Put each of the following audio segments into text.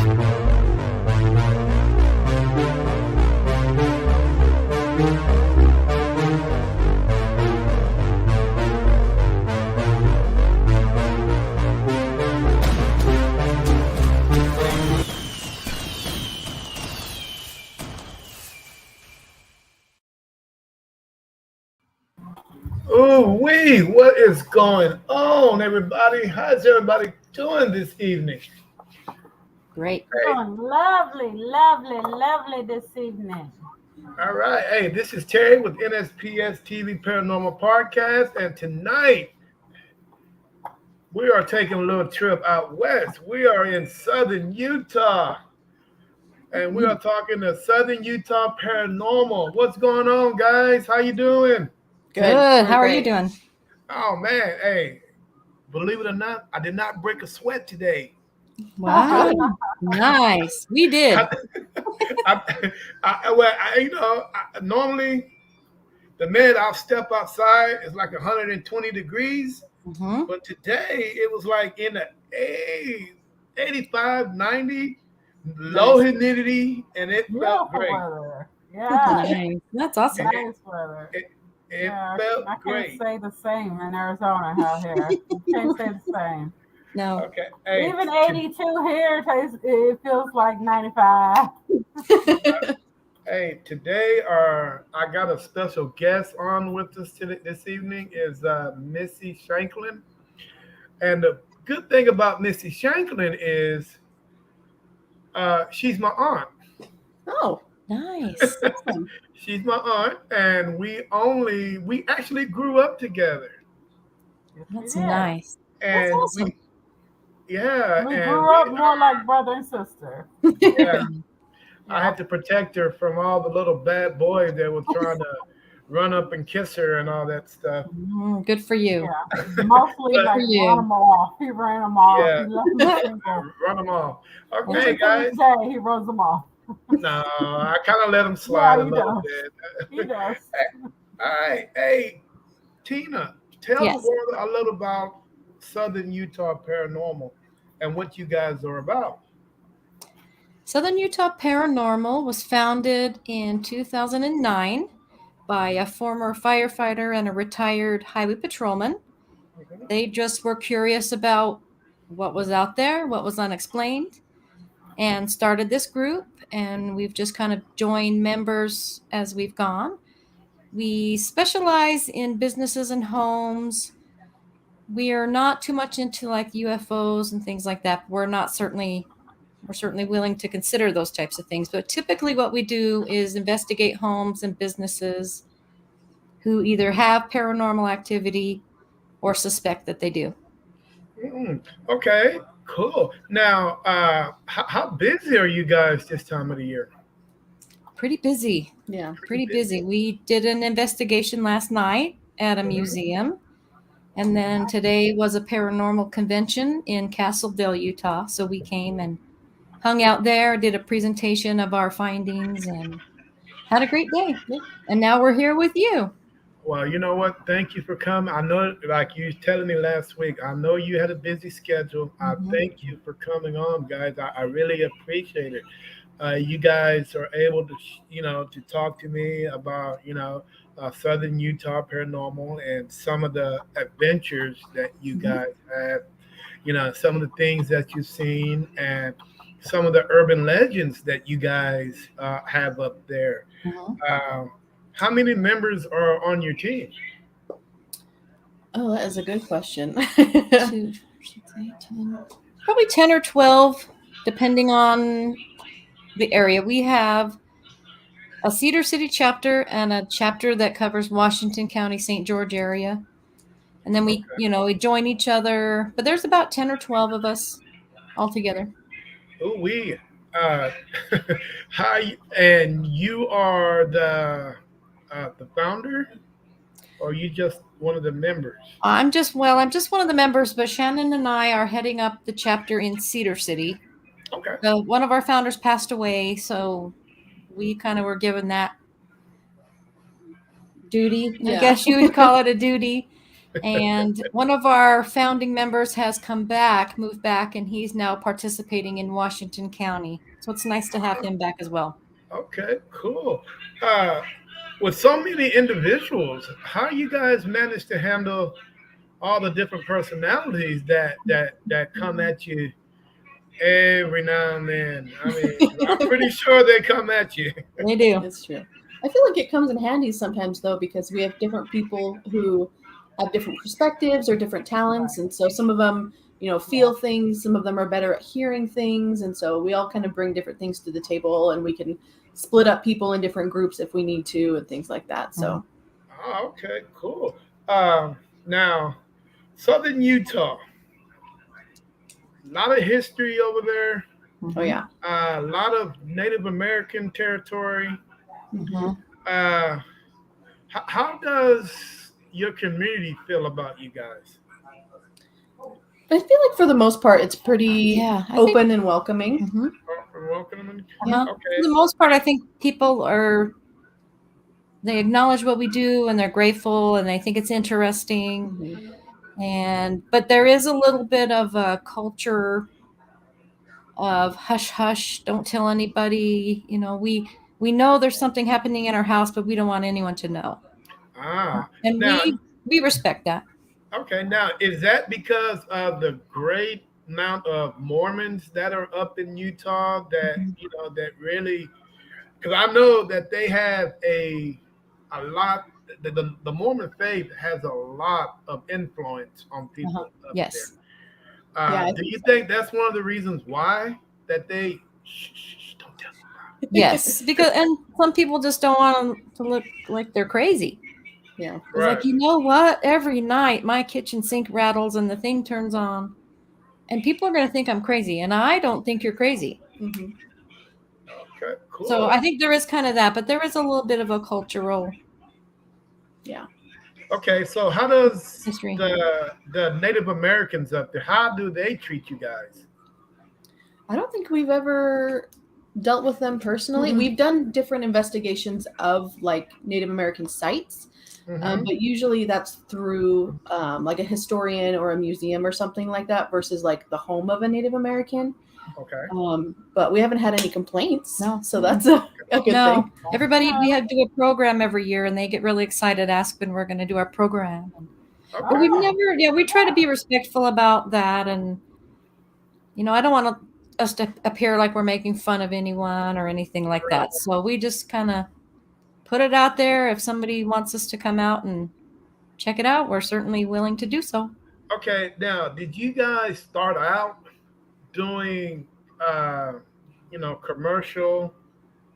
Oh, what is going on, everybody? How's everybody doing this evening? Great. Hey, Doing lovely, lovely, lovely this evening. all right. Hey, this is Terry with NSPS TV Paranormal Podcast, and tonight we are taking a little trip out west. We are in southern Utah, and we are talking to Southern Utah Paranormal. What's going on, guys? How you doing? Good. How are you Great. doing? Oh man, hey, believe it or not, I did not break a sweat today. Wow. Nice. We did. Normally the minute I'll step outside, it's like 120 degrees. Mhm. But today it was like in the 85, 90, low humidity, and it felt Beautiful great. weather. Yeah, Nice. That's awesome. nice weather. It Yeah, felt I can't great. say the same in Arizona out here. Can't say the same. No. Okay. Hey, Even 82 here it feels like 95. hey, today I got a special guest on with us this evening is Missy Shanklin. And the good thing about Missy Shanklin is she's my aunt. Oh, Nice. awesome. She's my aunt, and we actually grew up together. That's Yeah. nice. That's And awesome. We and grew up more like brother and sister. yeah, I Yeah. had to protect her from all the little bad boys that were trying to run up and kiss her and all that stuff. Good for you. Yeah. Mostly But- like For you. run them off. He ran them off. Yeah. He left them single. Run them off. Even Okay, to guys. this day, he runs them off. No, I kind of let them slide a he little does. bit. He does. All right. Hey, Tina, tell Yes. the world a little about Southern Utah Paranormal and what you guys are about. Southern Utah Paranormal was founded in 2009 by a former firefighter and a retired highway patrolman. Okay. They just were curious about what was out there, what was unexplained, and started this group. And we've just kind of joined members as we've gone. We specialize in businesses and homes. We are not too much into like UFOs and things like that. We're certainly willing to consider those types of things. But typically what we do is investigate homes and businesses who either have paranormal activity or suspect that they do. Okay, cool. Now, how busy are you guys this time of the year? Pretty busy. Yeah. Pretty busy. We did an investigation last night at a museum. And then today was a paranormal convention in Castledale, Utah. So we came and hung out there, did a presentation of our findings, and had a great day. And now we're here with you. Well, you know what? Thank you for coming. I know, like you was telling me last week, I know you had a busy schedule. I thank you for coming on, guys. I really appreciate it. You guys are able to, to talk to me about, Southern Utah Paranormal and some of the adventures that you guys have, some of the things that you've seen and some of the urban legends that you guys have up there. How many members are on your team? Oh, that is a good question. Probably 10 or 12, depending on the area. We have a Cedar City chapter and a chapter that covers Washington County, St. George area. And then we join each other. But there's about 10 or 12 of us all together. Oh, and you are the founder, or are you just one of the members? I'm just one of the members, but Shannon and I are heading up the chapter in Cedar City. Okay. One of our founders passed away, so we kind of were given that duty. I guess you would call it a duty. And one of our founding members has come back, moved back, and he's now participating in Washington County. So it's nice to have him back as well. Okay, cool. Uh, with so many individuals, how you guys manage to handle all the different personalities that come at you every now and then? I mean, I'm pretty sure they come at you. They do. It's true. I feel like it comes in handy sometimes though, because we have different people who have different perspectives or different talents, and so some of them, feel things. Some of them are better at hearing things, and so we all kind of bring different things to the table, and we can split up people in different groups if we need to, and things like that. So Oh, okay, cool. Now, Southern Utah, a lot of history over there. oh yeah. A lot of Native American territory. Mhm. Uh, how does your community feel about you guys? I feel like for the most part, it's pretty Yeah, I open and welcoming. Mhm. Welcome. Uh-huh. Okay. For the most part, I think people they acknowledge what we do and they're grateful and they think it's interesting. But there is a little bit of a culture of hush hush, don't tell anybody. We know there's something happening in our house, but we don't want anyone to know. And Now, we respect that. okay. Now, is that because of the great amount of Mormons that are up in Utah that that really? Because I know that they have a lot. The Mormon faith has a lot of influence on people up there. Yes. Yeah, I Do you think that's one of the reasons why that they don't tell them? Yes, and some people just don't want them to look like they're crazy. Yeah. It's like, you know what? Every night my kitchen sink rattles and the thing turns on, and people are going to think I'm crazy, and I don't think you're crazy. Mm-hmm. Okay, cool. So I think there is kind of that, but there is a little bit of a cultural. Yeah. Okay, so how does History. the Native Americans up there? How do they treat you guys? I don't think we've ever dealt with them personally. Mhm. We've done different investigations of like Native American sites, but usually that's through like a historian or a museum or something like that versus like the home of a Native American. Okay. But we haven't had any complaints. No. So that's a good No, thing. everybody, we have to do a program every year, and they get really excited, ask when we're going to do our program. But Okay. we've never, we try to be respectful about that, and I don't want us to appear like we're making fun of anyone or anything like that. So we just kind of put it out there. If somebody wants us to come out and check it out, we're certainly willing to do so. Okay. Now, did you guys start out doing, commercial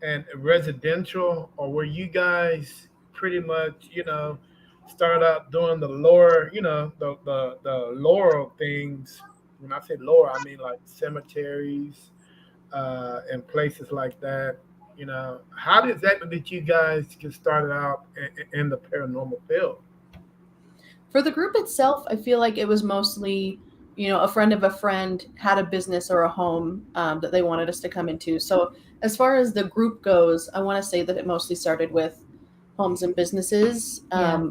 and residential, or were you guys pretty much, start out doing the lore, the lore things? When I say lore, I mean like cemeteries and places like that. How did you guys get started out in the paranormal field? For the group itself, I feel like it was mostly, a friend of a friend had a business or a home that they wanted us to come into. So as far as the group goes, I want to say that it mostly started with homes and businesses,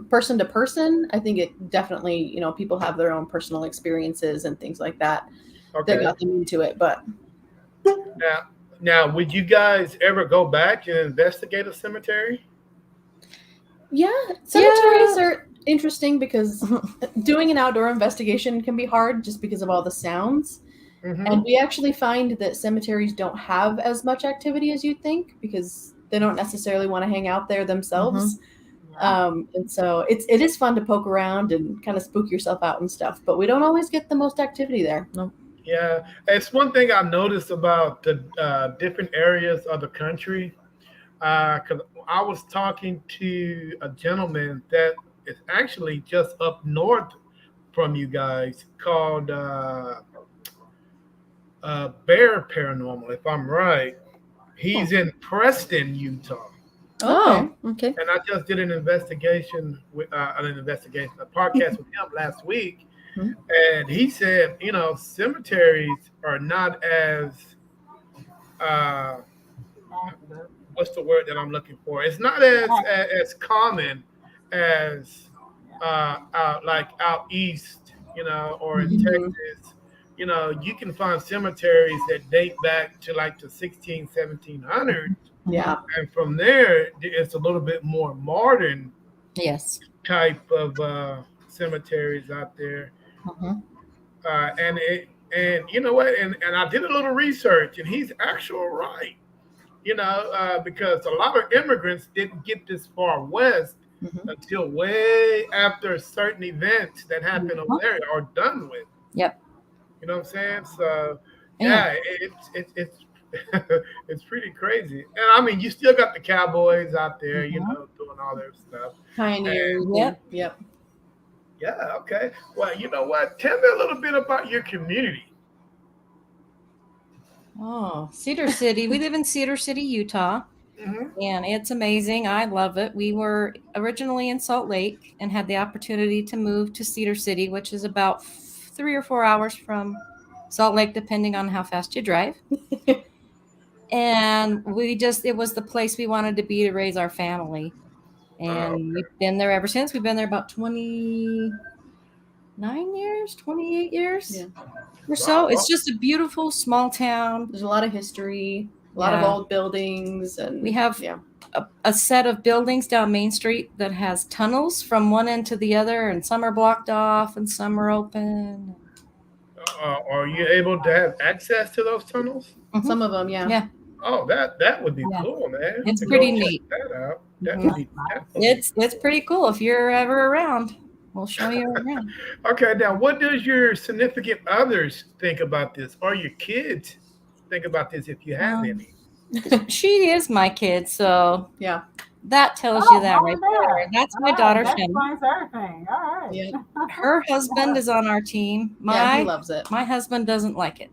person to person. I think it definitely, people have their own personal experiences and things like that that got them into it. But now, would you guys ever go back and investigate a cemetery? Yeah, cemeteries are interesting because doing an outdoor investigation can be hard just because of all the sounds. And we actually find that cemeteries don't have as much activity as you'd think because they don't necessarily want to hang out there themselves. And so it is fun to poke around and kind of spook yourself out and stuff, but we don't always get the most activity there. No. Yeah, it's one thing I've noticed about the different areas of the country. Because I was talking to a gentleman that is actually just up north from you guys called Bear Paranormal, if I'm right. He's in Preston, Utah. Oh, okay. And I just did an investigation a podcast with him last week. And he said, cemeteries are not as what's the word that I'm looking for? It's not as common as like out east, or in Mhm. Texas, you can find cemeteries that date back to like the 16, 1700s. Yeah. And from there, it's a little bit more modern Yes. type of cemeteries out there. Mhm. And you know what? And I did a little research, and he's actually right. Because a lot of immigrants didn't get this far west Mhm. until way after certain events that happen over there are done with. Yep. You know what I'm saying? So Yeah. yeah, it's it's pretty crazy. And I mean, you still got the cowboys out there, Mhm. doing all their stuff. Pioneers. Yep. Yep. Yeah, okay. Well, you know what? Tell me a little bit about your community. Oh, Cedar City. We live in Cedar City, Utah, Hmm. and it's amazing. I love it. We were originally in Salt Lake and had the opportunity to move to Cedar City, which is about 3 or 4 hours from Salt Lake, depending on how fast you drive. And it was the place we wanted to be to raise our family. Oh, And we've been there ever since. We've been there about 29 years, 28 years Yeah. or so. wow. It's just a beautiful small town. There's a lot of history, a lot of Yeah. old buildings, and We have yeah. a set of buildings down Main Street that has tunnels from one end to the other, and some are blocked off and some are open. Are you able to have access to those tunnels? Mhm. Some of them, yeah. Yeah, Oh, that would be yeah, cool, man. it's To go pretty check neat. that out. That Mhm. would be definitely It's pretty cool. If you're ever around, we'll show you around. okay. Now, what does your significant others think about this, or your kids think about this, if you have Um, any? she is my kid, so Yeah. that tells you Oh, that mom right and there. dad. That's my All right, daughter that Shannon. explains everything. All right. Yeah. Her husband is on our team. Yeah, he loves it. My husband doesn't like it.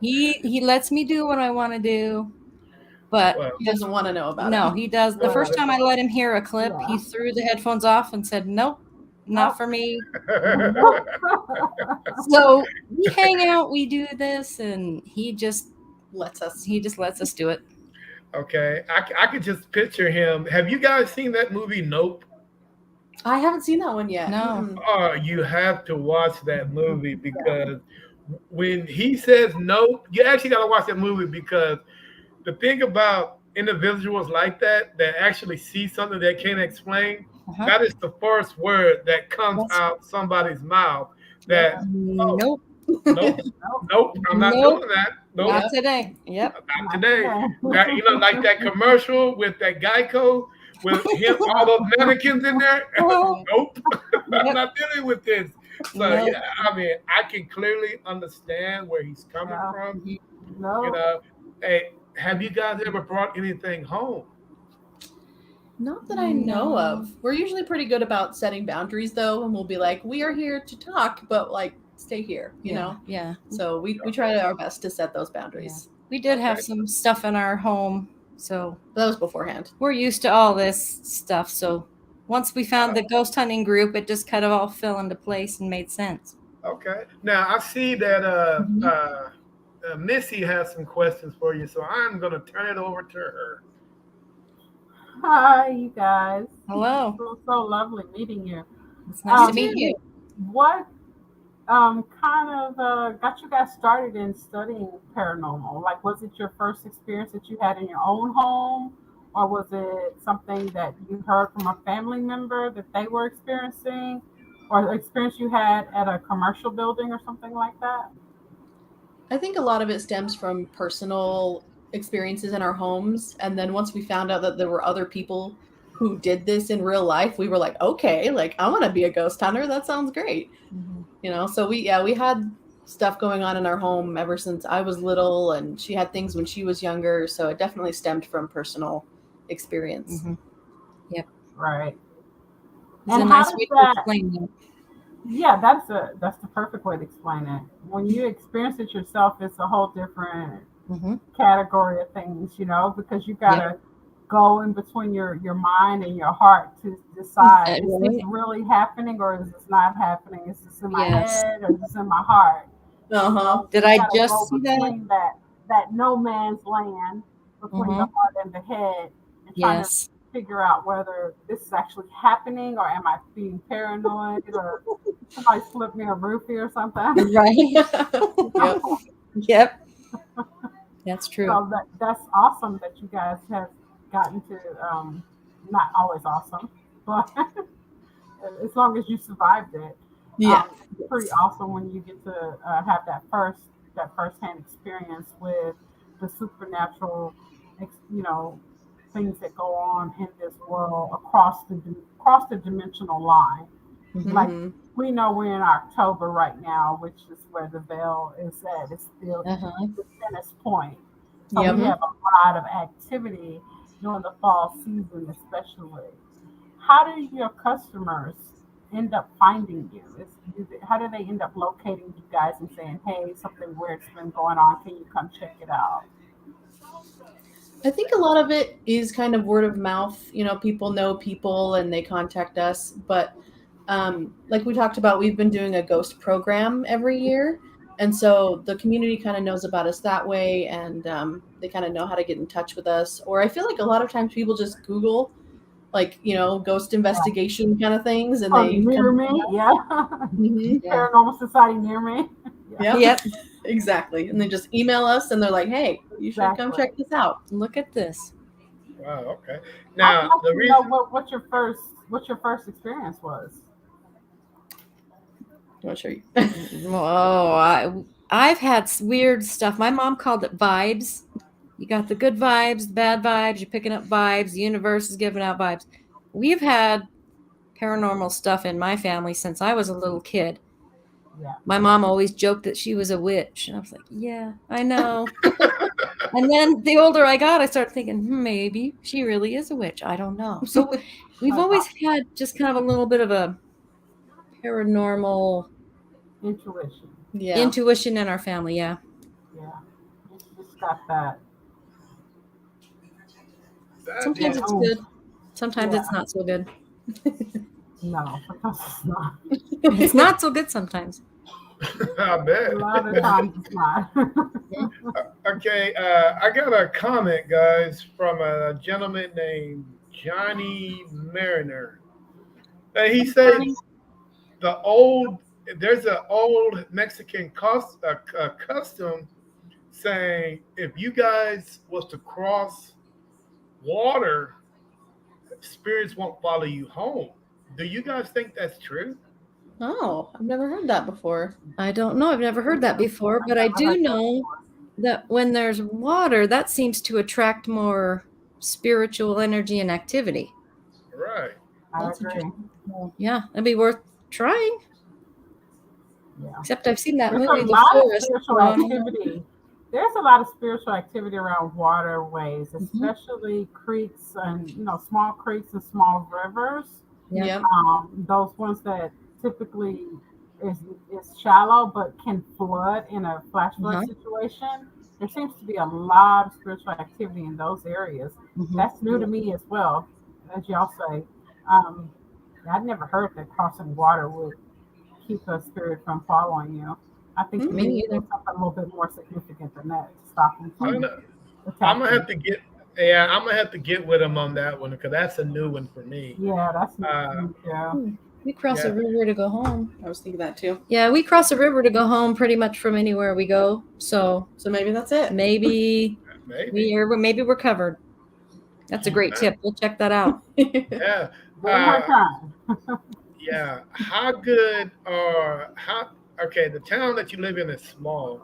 He lets me do what I want to do, but Well, He doesn't want to know about no, it. he does. The first time I let him hear a clip, Yeah. he threw the headphones off and said, "Nope, not Nope. for me." Nope. So we hang out, we do this, and Lets us. he just lets us do it. okay, I could just picture him. Have you guys seen that movie Nope? I haven't seen that one yet. No. Mm-mm. Oh, you have to watch that movie because when he says nope, you actually got to watch that movie because the thing about individuals like that actually see something they can't explain, Uh-huh. that is the first word that comes That's- out somebody's mouth. That oh Nope, nope, nope, I'm not Nope. doing that. Nope, not today. Yep. not today. That, like that commercial with that Geico with him, all those mannequins in there. Oh. Nope, I'm Yep. not dealing with this. So Nope. yeah, I mean, I can clearly understand where he's coming Yeah. from. No. Hey, have you guys ever brought anything home? Not that I know of. We're usually pretty good about setting boundaries, though, and we'll be like, "We are here to talk, but like, stay here," you know. Yeah. So we try our best to set those boundaries. We did have Okay. some stuff in our home, so But that was beforehand. we're used to all this stuff. So once we found the ghost hunting group, it just kind of all fell into place and made sense. Okay. Now I see that Missy has some questions for you, so I'm gonna turn it over to her. Hi, you guys. Hello. So lovely meeting you. It's nice to Um, meet you. What kind of got you guys started in studying paranormal? Like, was it your first experience that you had in your own home, or was it something that you heard from a family member that they were experiencing, or experience you had at a commercial building or something like that? I think a lot of it stems from personal experiences in our homes, and then once we found out that there were other people who did this in real life, we were like, okay, like I want to be a ghost hunter. That sounds great. You know, so we had stuff going on in our home ever since I was little, and she had things when she was younger, so it definitely stemmed from personal experience. Mhm. Right. It's a And how nice does way to that? explain that. Yeah, that's the perfect way to explain it. When you experience it yourself, it's a whole different Mhm. category of things, because you gotta go in between your mind and your heart to decide, is this Right. really happening or is this not happening? Is this in my Yes. head or is this in my heart? Uh-huh. Did You I gotta just go see that? between that no man's land between the Mhm. heart and the head and trying to Yes. figure out whether this is actually happening or am I being paranoid or somebody slipped me a roofie or something. Right. Yep. Yep. That's true. So that's awesome that you guys have gotten to, not always awesome, but as long as you survived it, Yeah. it's pretty awesome when you get to have that first-hand experience with the supernatural, things that go on in this world across the dimensional line. Like Mhm. we know we're in October right now, which is where the veil is at. It's still Uh-huh. the thinnest point. So Yep. we have a lot of activity during the fall season, especially. How do your customers end up finding you? How do they end up locating you guys and saying, "Hey, something weird's been going on. Can you come check it out?" I think a lot of it is kind of word of mouth. People know people and they contact us. But like we talked about, we've been doing a ghost program every year. And so the community kind of knows about us that way. And they kind of know how to get in touch with us. Or I feel like a lot of times people just Google, ghost investigation kind of things. And Oh, they near come. me, yeah. Mhm. Yeah. Paranormal Society near me. Yeah, Yep. Yep. Exactly. And they just email us and they're like, hey, you should come exactly. check this out. Look at this. Wow. Okay. I'd Now like the to know reason. what your first experience was. I'm not sure. Oh, I've had weird stuff. My mom called it vibes. You got the good vibes, the bad vibes. You're picking up vibes. The universe is giving out vibes. We've had paranormal stuff in my family since I was a little kid. Yeah. My mom always joked that she was a witch. And I was like, yeah, I know. And then the older I got, I started thinking, maybe she really is a witch. I don't know. So we've always had just kind of a little bit of a paranormal Intuition. Yeah. intuition in our family. Yeah. Yeah. You just got that. That Sometimes That is. it's oomph. good. Sometimes Yeah. it's not so good. No, sometimes it's not. It's not so good sometimes. I A lot of bet. times it's not. Okay, I got a comment, guys, from a gentleman named Johnny Mariner. He said Honey, the old there's an old Mexican custom saying if you guys was to cross water, spirits won't follow you home. Do you guys think that's true? Oh, I've never heard that before. I don't know. I've never heard that before, I but I never do heard that know before. that when there's water, that seems to attract more spiritual energy and activity. Right. I That's agree. interesting. Well, yeah, it'd be worth trying. Yeah. Except I've seen that There's movie, a The lot of Forest. spiritual going on. activity. There's a lot of spiritual activity around waterways, Mhm. especially creeks and small creeks and small rivers. Yeah. Yep. Those ones that typically is is shallow but can flood in a flash flood Uh-huh. situation. There seems to be a lot of spiritual activity in those areas. Mhm. That's new to me as well, as y'all say. Um, I'd never heard that crossing water would keep a spirit from following you. I think you Hmm. Me need to neither. do something a little bit more significant than that to stop them I'm Hmm. from gonna, I'm gonna attacking. have to get. Yeah, I'm gonna have to get with him on that one because that's a new one for me. Yeah, that's new to Uh, me too. We cross yeah. a river to go home. I was thinking that too. Yeah, we cross a river to go home pretty much from anywhere we go. So So maybe that's it. maybe Maybe. we're covered. That's a great Uh, tip. We'll check that out. yeah. One more time. Yeah. How good are how? Okay, the town that you live in is small.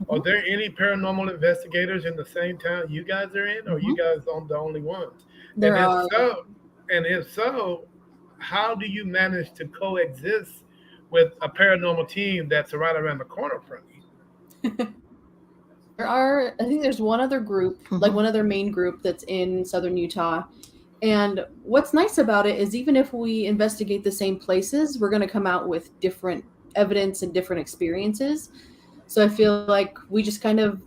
Are Mhm. there any paranormal investigators in the same town you guys are in, or you Mhm. guys are the only ones? There And if are. so, and if so, how do you manage to coexist with a paranormal team that's right around the corner from you? I think there's one other group, like one other main group that's in southern Utah. And what's nice about it is even if we investigate the same places, we're going to come out with different evidence and different experiences. So I feel like we just kind of,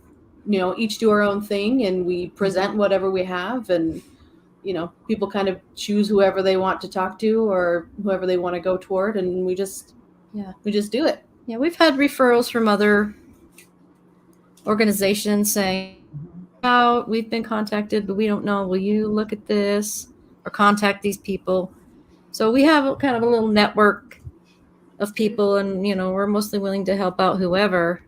each do our own thing and we present whatever we have. And, people kind of choose whoever they want to talk to or whoever they want to go toward. And we just do it. Yeah, we've had referrals from other organizations saying, Mhm. "Out, we've been contacted, but we don't know. Will you look at this?" or contact these people. So we have kind of a little network of people, and we're mostly willing to help out whoever.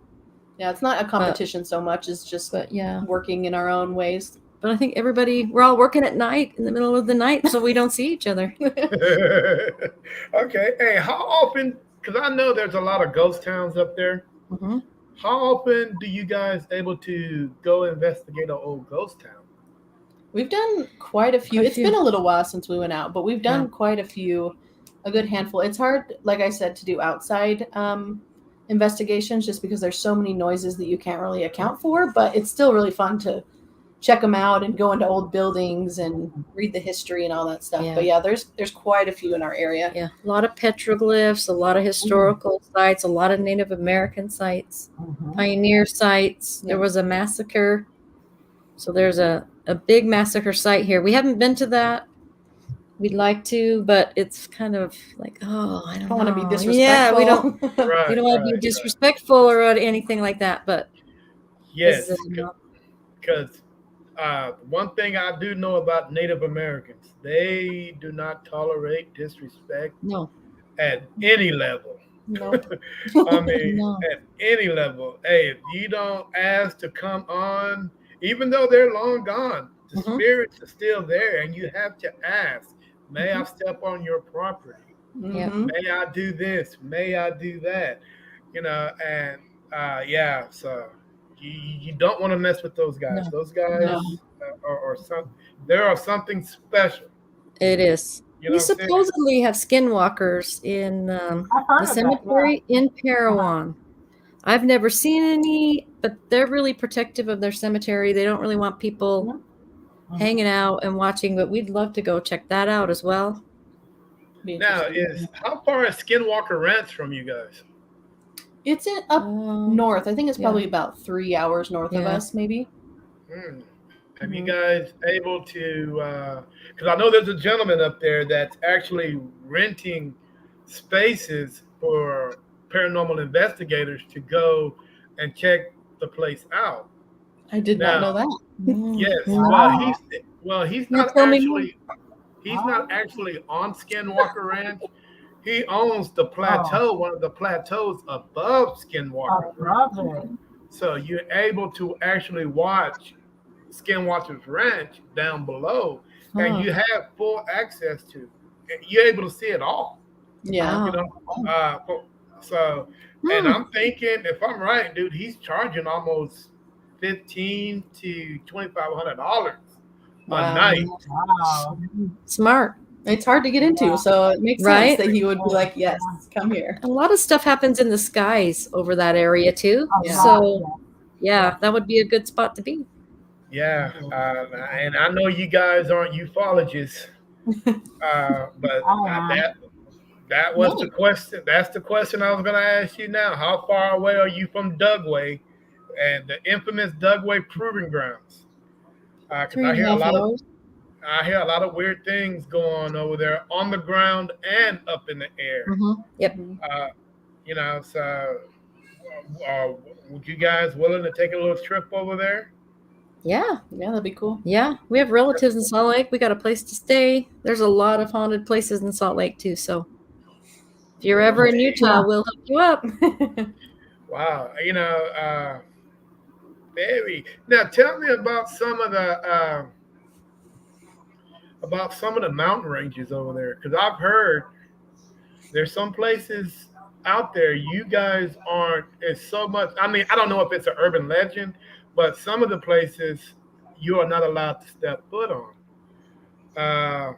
Yeah, it's not a competition so much as just yeah, working in our own ways. But I think we're all working at night, in the middle of the night, so we don't see each other. Okay. Hey, how often? Because I know there's a lot of ghost towns up there. Mm-hmm. How often do you guys able to go investigate an old ghost town? We've done quite a few. It's been a little while since we went out, but we've done quite a few, a good handful. It's hard, like I said, to do outside investigations just because there's so many noises that you can't really account for, but it's still really fun to check them out and go into old buildings and read the history and all that stuff. Yeah. But yeah, there's quite a few in our area. Yeah, a lot of petroglyphs, a lot of historical sites, a lot of Native American sites, pioneer sites. There was a massacre. So there's a big massacre site here. We haven't been to that. We'd like to, but it's kind of like, I don't want to be disrespectful. Yeah, we don't Right, we don't want to be disrespectful or anything like that. But yes, because one thing I do know about Native Americans, they do not tolerate disrespect. No. At any level. No. I mean, at any level. Hey, if you don't ask to come on, even though they're long gone, the spirits are still there, and you have to ask, may I step on your property? May I do this? May I do that? And so you don't want to mess with those guys. No. Those guys are something. They are something special. It is. We supposedly have skinwalkers in the cemetery in Parowan. I've never seen any, but they're really protective of their cemetery. They don't really want people hanging out and watching, but we'd love to go check that out as well. Now, how far is Skinwalker Ranch from you guys? It's up north. I think it's probably about 3 hours north of us, maybe. Have you guys able to, because I know there's a gentleman up there that's actually renting spaces for paranormal investigators to go and check the place out. I did not know that. Yes. He's not actually on Skinwalker Ranch. He owns the plateau, one of the plateaus above Skinwalker Ranch. So you're able to actually watch Skinwalker Ranch down below, and you have full access to. You're able to see it all. Yeah. And I'm thinking, if I'm right, dude, he's charging almost $1,500 to $2,500 a night. Wow. Smart. It's hard to get into, so it makes sense that he would be like, yes, come here. A lot of stuff happens in the skies over that area too. Yeah. So that would be a good spot to be. Yeah, and I know you guys aren't ufologists, but that was the question. That's the question I was going to ask you now. How far away are you from Dugway and the infamous Dugway Proving Grounds? Because I hear a lot of weird things going on over there on the ground and up in the air. Yep. So would you guys willing to take a little trip over there? Yeah, that'd be cool. Yeah, we have relatives in Salt Lake. We got a place to stay. There's a lot of haunted places in Salt Lake too. So if you're ever in Utah, we'll hook you up. Wow, now tell me about some of the mountain ranges over there, because I've heard there's some places out there you guys aren't as so much. I mean, I don't know if it's an urban legend, but some of the places you are not allowed to step foot on.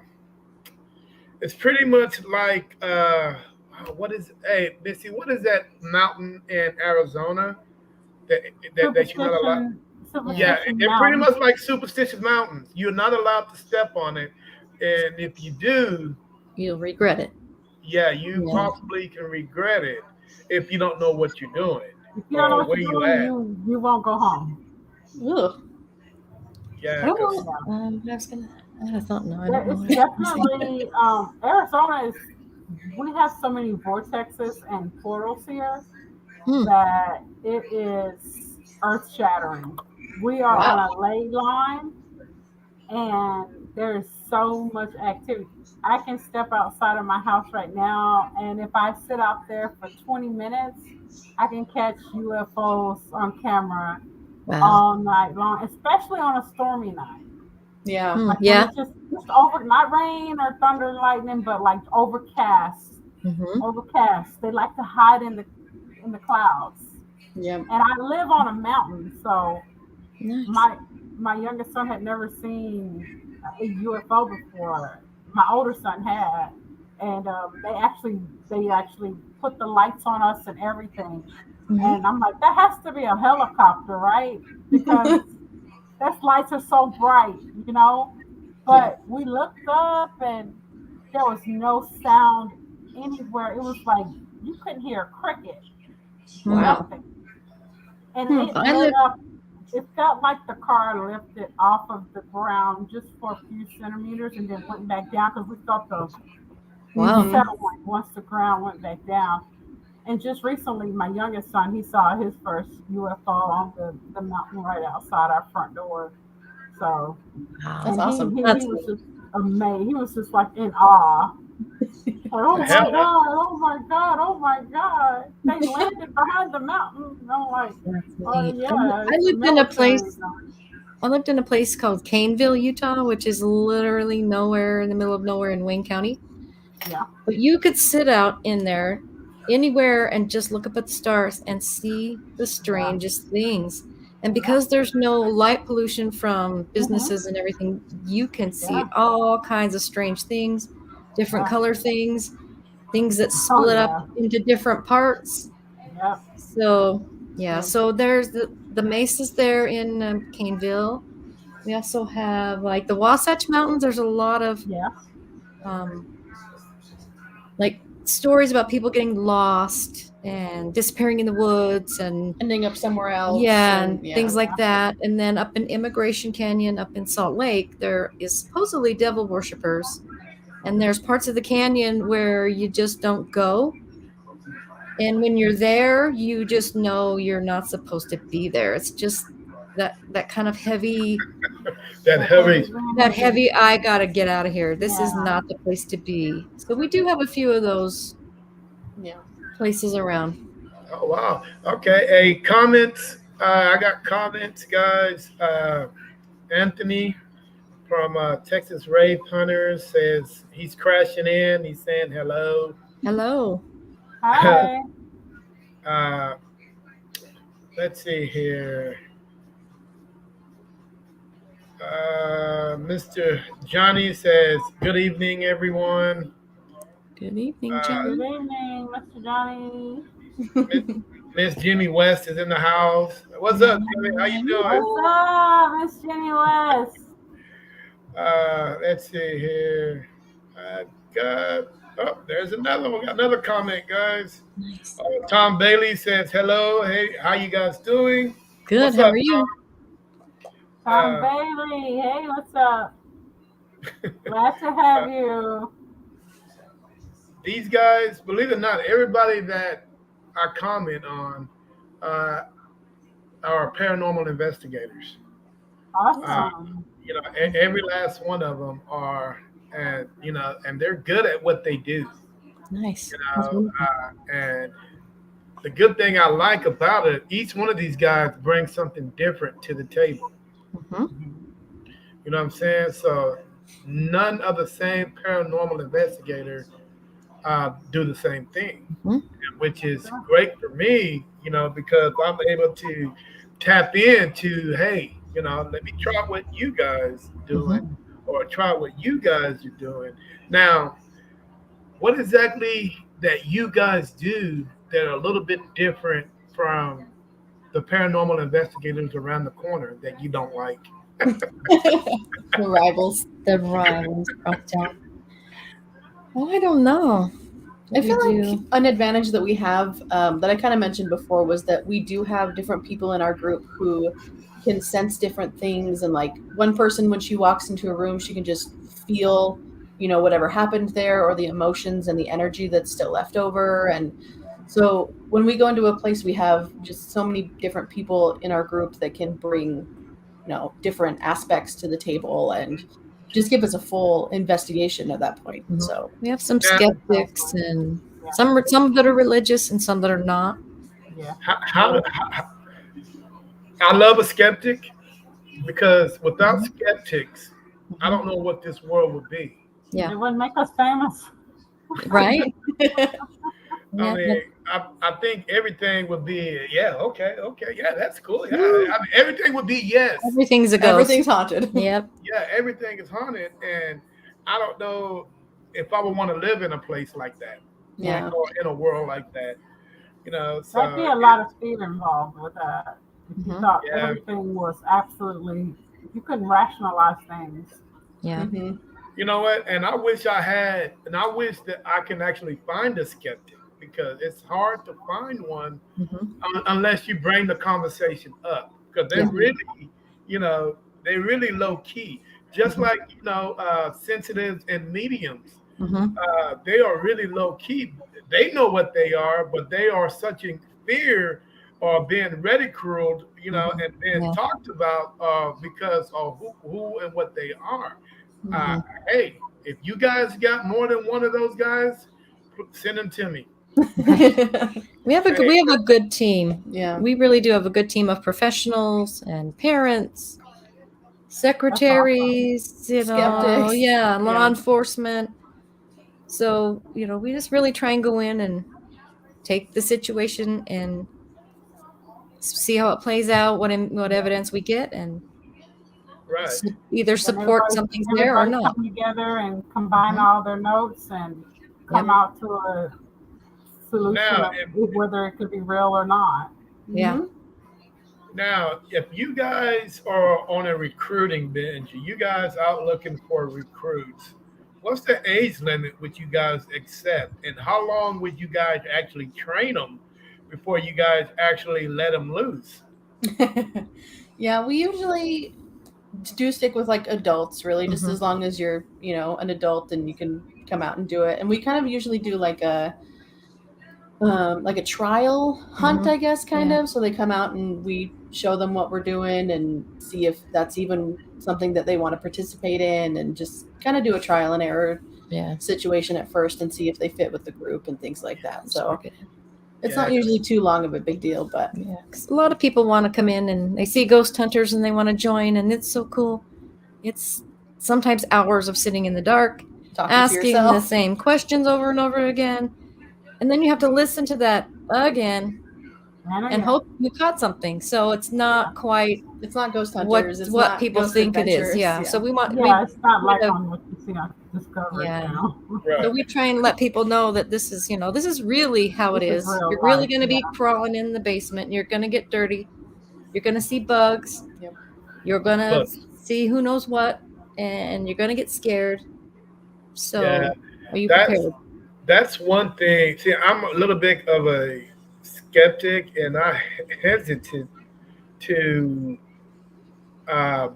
It's pretty much like Missy, what is that mountain in Arizona that you're not allowed? Yeah, it's pretty much like Superstitious Mountains. You're not allowed to step on it, and if you do, you'll regret it. Yeah, you possibly can regret it if you don't know what you're doing. If you don't know what you're doing, you won't go home. Ugh. Yeah. I thought no. I don't know. It's definitely Arizona is. We have so many vortexes and portals here that it is earth shattering. We are on a ley line, and there's so much activity. I can step outside of my house right now, and if I sit out there for 20 minutes, I can catch UFOs on camera Wow. all night long, especially on a stormy night. Yeah. Like when Yeah. it's just over, not rain or thunder and lightning, but like overcast. Mm-hmm. Overcast. They like to hide in the clouds. Yeah. And I live on a mountain, so Nice. my youngest son had never seen a UFO before. My older son had, and they actually put the lights on us and everything. Mm-hmm. And I'm like, that has to be a helicopter, right? Because those lights are so bright, you know. Yeah. But we looked up and there was no sound anywhere. It was like you couldn't hear a cricket, Wow. nothing. And Hmm. it I lit live. up. It felt like the car lifted off of the ground just for a few centimeters and then went back down because we felt the Wow. Mhm. settlement once the ground went back down. And just recently, my youngest son, he saw his first UFO on the mountain right outside our front door. So, Wow. That's and he, awesome. he, he That's was neat. just amazed. He was just like in awe. Like, oh my Hell, God, oh my God, oh my God. They landed behind the mountain. And I'm like, That's oh neat. yeah, I it's the lived in a military. place. I lived in a place called Caneville, Utah, which is literally nowhere in the middle of nowhere in Wayne County. Yeah. But you could sit out in there anywhere and just look up at the stars and see the strangest things. And because there's no light pollution from Mm-hmm. businesses and everything, you can see Yeah. all kinds of strange things, different Yeah. color things, things that Oh split up yeah. into different parts. Yeah. So, yeah, Yeah. so there's the mesas there in Caneville. We also have like the Wasatch Mountains. There's a lot of Yeah. um, like stories about people getting lost and disappearing in the woods and Ending up somewhere else. yeah, and yeah. things like that. And then up in Immigration Canyon, up in Salt Lake, there is supposedly devil worshippers. And there's parts of the canyon where you just don't go. And when you're there, you just know you're not supposed to be there. It's just that kind of heavy, that heavy. I gotta get out of here. This is Yeah. not the place to be. So we do have a few of those Yeah. places around. Oh wow. Okay. Hey, comments. I got comments, guys. Anthony from Texas Rave Hunters says he's crashing in. He's saying hello. Hello. Hi. uh, let's see here. Mr. Johnny says, "Good evening, everyone." Good evening, Uh, John. Good evening, Mr. Johnny. Miss Jimmy West is in the house. What's up, Jimmy? How you doing? What's up, Miss Jenny West? Let's see here. Got, oh, there's another one. Got another comment, guys. Nice. Tom Bailey says, "Hello. Hey, how you guys doing?" Good. What's How up, are you? Tom Bailey. Hey, what's up? Glad to have you. These guys, believe it or not, everybody that I comment on uh, are paranormal investigators. Awesome. You know, every last one of them are, and you know, and they're good at what they do. Nice. You That's know, wonderful. and the good thing I like about it, each one of these guys brings something different to the table. Mhm. You know what I'm saying? So none of the same paranormal investigator do the same thing, Mhm. which is great for me, you know, because I'm able to tap into, hey, you know, let me try what you guys doing or try what you guys are doing. Now, what exactly that you guys do that are a little bit different from the paranormal investigators around the corner that you don't like? The rivals. The rivals cropped out. Well, I don't know. I feel We like do. an advantage that we have that I kind of mentioned before was that we do have different people in our group who can sense different things. And like one person, when she walks into a room, she can just feel, whatever happened there or the emotions and the energy that's still left over. And so when we go into a place, we have just so many different people in our group that can bring, different aspects to the table. And just give us a full investigation at that point. Mhm. So We have some Yeah. skeptics, and some that are religious and some that are not. Yeah. How I love a skeptic because without Mhm. skeptics, I don't know what this world would be. Yeah. It wouldn't make us famous. Right. I Yeah. mean, I think everything would be, yeah, okay, yeah, that's cool. Yeah, I mean, everything would be yes. Everything's a ghost. everything's haunted. Yep. Yeah, everything is haunted. And I don't know if I would want to live in a place like that Yeah. or in a world like that. There'd be So a lot of fear involved with that. If you Mhm. thought Yeah. everything was absolutely, you couldn't rationalize things. Yeah. Mhm. you know what? And I wish that I can actually find a skeptic because it's hard to find one Mhm. unless you bring the conversation up because Yeah. they really low key, just Mhm. like sensitives and mediums. Mhm. They are really low key. They know what they are, but they are such in fear or being ridiculed, Mhm. and being Yeah. talked about because of who and what they are. Uh, Mhm. hey, if you guys got more than one of those guys, send them to me. We have Hey, a good team. Yeah. We really do have a good team of professionals and parents, secretaries, Skeptics. yeah, law Yeah. enforcement. So, we just really try and go in and take the situation and see how it plays out, what evidence we get, and right either And support something's there or everybody not. come together and combine Mhm. all their notes and come Yep. out to a solution now, of whether it could be real or not. Yeah. Mhm. if you guys are on a recruiting binge, you guys out looking for recruits. What's the age limit which you guys accept, and how long would you guys actually train them before you guys actually let them loose? Yeah, we usually do stick with like adults, really, just Mhm. as long as you're, an adult and you can come out and do it. And we kind of usually do like a trial hunt, Mhm. I guess, kind Yeah. of. So they come out and we show them what we're doing and see if that's even something that they want to participate in, and just kind of do a trial and error Yeah. situation at first and see if they fit with the group and things like that. So it's Yeah, not usually too long of a big deal, but Yeah, 'cause a lot of people want to come in and they see ghost hunters and they want to join, and it's so cool. It's sometimes hours of sitting in the dark, talking to asking the yourself. same questions over and over again, and then you have to listen to that again and hope you caught something. So it's not quite It's not ghost what hunters. It's what not people ghost think it is. adventures. Yeah. So we want Yeah, it's not like to- on what you see on Discovery Yeah. Channel. right. so we try and let people know that this is really how it This is. is real You're really life, going to be yeah. crawling in the basement. You're going to get dirty. You're going to see bugs. Yep. You're going to Look, see who knows what, and you're going to get scared. So yeah, are you that's prepared? that's one thing. See, I'm a little bit of a skeptic, and I hesitate to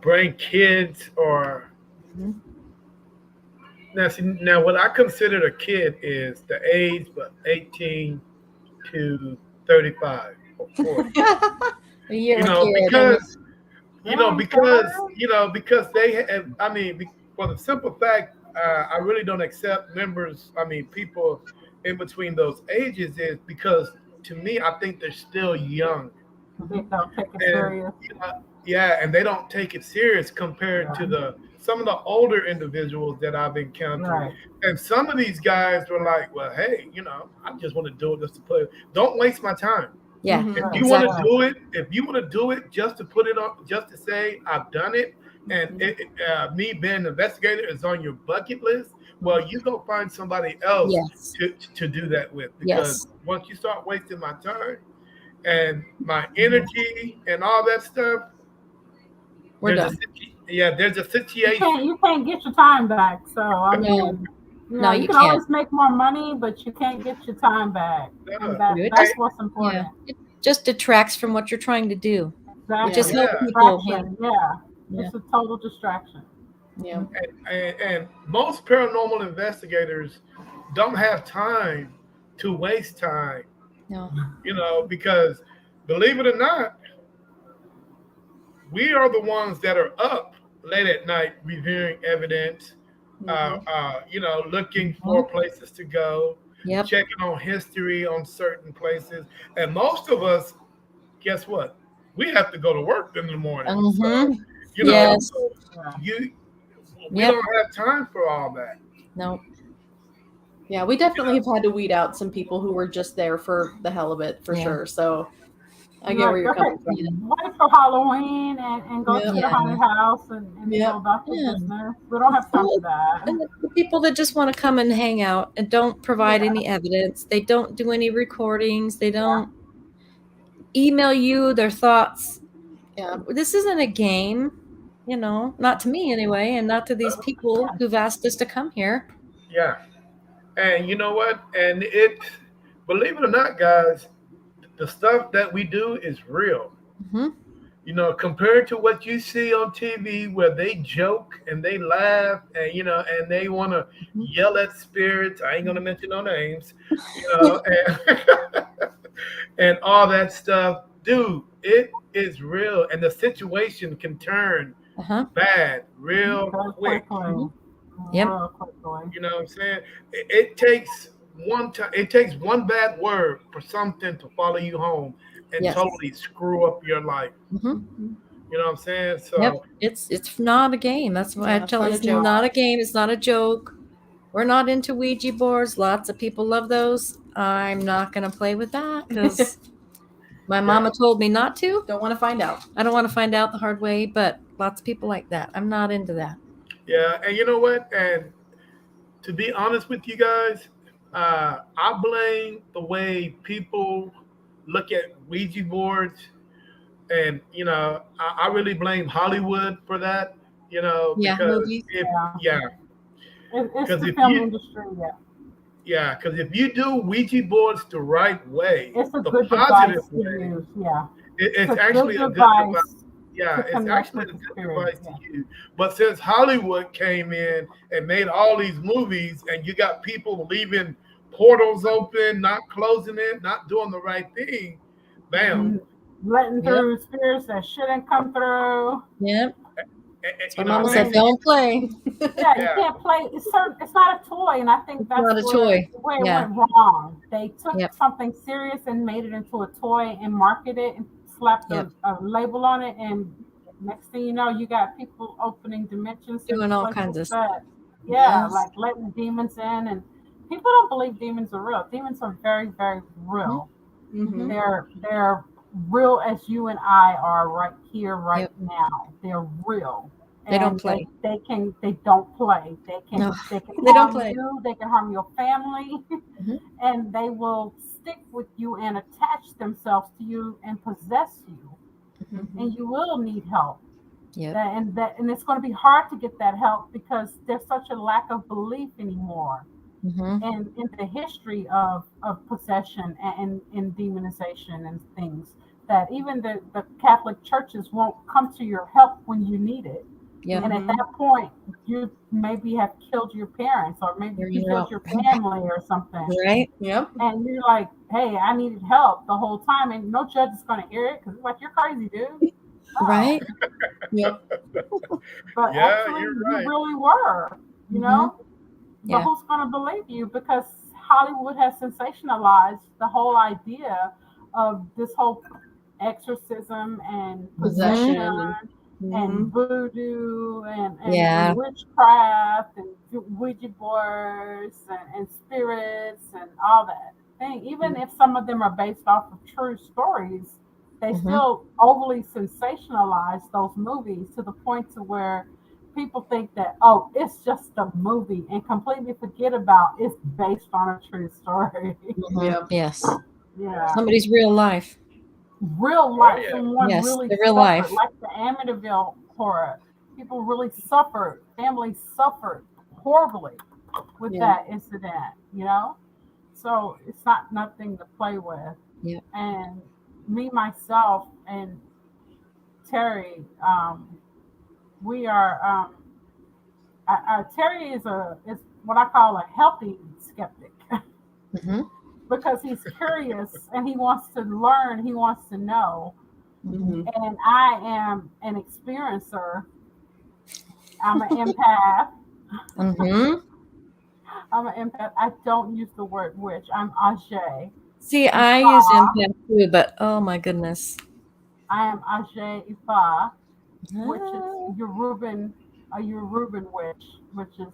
bring kids or Mhm. now what I consider a kid is the age but 18 to 35 or 40. You're You a know, kid. because Dang, Tyler. because they have, I mean, for the simple fact, I really don't accept members. I mean, people in between those ages is because to me, I think they're still young, They don't take it and serious. yeah, and they don't take it serious compared to Yeah. some of the older individuals that I've encountered. Right. And some of these guys were like, "Well, hey, I just want to do it just to play. Don't waste my time. Yeah, Mhm. If Right. you want to exactly. do it, if you want to do it just to put it on, just to say I've done it, and me being an investigator is on your bucket list, well, you go find somebody else Yes. to do that with. Because Yes. once you start wasting my time and my energy and all that stuff, We're there's done. there's a You situation. can't get your time back. So I No. mean, No, you you can can't. always make more money, but you can't get your time back, and It that's just, what's important. it just detracts from what you're trying to do. Exactly. It just Yeah. helps It's a people. distraction. Yeah. Yeah. It's a total distraction. Yeah. And most paranormal investigators don't have time to waste time, No. because believe it or not, we are the ones that are up late at night reviewing evidence, looking for Mhm. places to go, Yep. checking on history on certain places. And most of us, guess what? We have to go to work in the morning. So, Mm-hmm. you know, Yes. so Yeah. you we Yep. don't have time for all that. No. Yeah, we definitely have had to weed out some people who were just there for the hell of it, for Yeah. sure. So I You're get where like, you're okay, coming from. wait for Halloween and go to Yep. the Yeah. haunted house and Yep. go about your Yeah. business. We don't have time Well, for that. and the people that just want to come and hang out and don't provide Yeah. any evidence, they don't do any recordings, they Yeah. don't email you their thoughts. Yeah. This isn't a game, not to me anyway, and not to these people Yeah. who've asked us to come here. Yeah. And you know what? And believe it or not, guys, the stuff that we do is real. Hmm. Compared to what you see on TV where they joke and they laugh and they want to Hmm. yell at spirits. I ain't going to mention no names, and, and all that stuff. Dude, it is real. And the situation can turn Uh-huh. bad real Very quick. quickly. Yep. Real quickly. You know what I'm saying? It takes one time. It takes one bad word for something to follow you home and Yes. totally screw up your life. Hmm. You know what I'm saying? Yep. So It's not a game. That's why I Yeah, tell not a it's joke. not a game. It's not a joke. We're not into Ouija boards. Lots of people love those. I'm not going to play with that because my mama told me not to. Don't want to find out. I don't want to find out the hard way, but lots of people like that. I'm not into that. yeah, and you know what? And to be honest with you guys, I blame the way people look at Ouija boards, and I really blame Hollywood for that. Yeah, Because movies. if Yeah. yeah, It's because the if film you industry. Yeah. yeah, because if you do Ouija boards the right way, It's a the good positive device to way, use. Yeah. it's It's a actually good a good device. device Yeah, to it's connect actually a with the good spirit. device to Yeah. use. But since Hollywood came in and made all these movies, and you got people leaving portals open, not closing it, not doing the right thing, bam. And letting Yep. through spirits that shouldn't come through. Yep. That's You what know mama what I'm said. When saying? Don't play. yeah, you Yeah, can't play. It's not a toy, and I think It's that's not a toy. where it Yeah. went wrong. They took Yep. something serious and made it into a toy and marketed it and slapped Yep. a label on it, and next thing you know, you got people opening dimensions and Doing all kinds places of stuff. that, yeah, Yes. like letting demons in, and people don't believe demons are real. Demons are very, very real. Mm-hmm. They're real as you and I are right here, right Yep. now. They're real. They don't And play. they don't play. No, They can they don't harm play. you, they can harm your family, Mhm. and they will stick with you and attach themselves to you and possess you. Mm-hmm. And you will need help. Yep. And it's going to be hard to get that help because there's such a lack of belief anymore Hmm. and in the history of possession and demonization and things that even the Catholic churches won't come to your help when you need it. Yep. And at Mhm. that point, you maybe have killed your parents or maybe You're you killed out. your family or something. Right? Yep. And you're like, hey, I needed help the whole time. And no judge is going to hear it because it's like, you're crazy, dude. No. Right? Yep. But yeah, actually, you're you right. really were, you Hmm. know? But Yeah. who's going to believe you? Because Hollywood has sensationalized the whole idea of this whole exorcism and Possession possession and and mhm. voodoo Yeah. and witchcraft and Ouija boards and spirits and all that thing. Even if some of them are based off of true stories, they Hmm. still overly sensationalize those movies to the point to where people think that, oh, it's just a movie and completely forget about it's based on a true story. Yep. Yes. Yeah. Somebody's real life. Real Oh life, yeah. someone Yes, really the real suffered, life. like the Amityville horror. People really suffered, families suffered horribly with Yeah. that incident. So it's not nothing to play with. Yeah. And me, myself, and Terry, we are Terry is what I call a healthy skeptic Hmm. because he's curious and he wants to learn, he wants to know. Mhm. And I am an experiencer I'm an empath. Mm-hmm. I'm an empath. I don't use the word witch. I'm Ajay. See, I use empath too, but oh my goodness. I am Ajay Ifa, which is Ah. a Yoruban witch, which is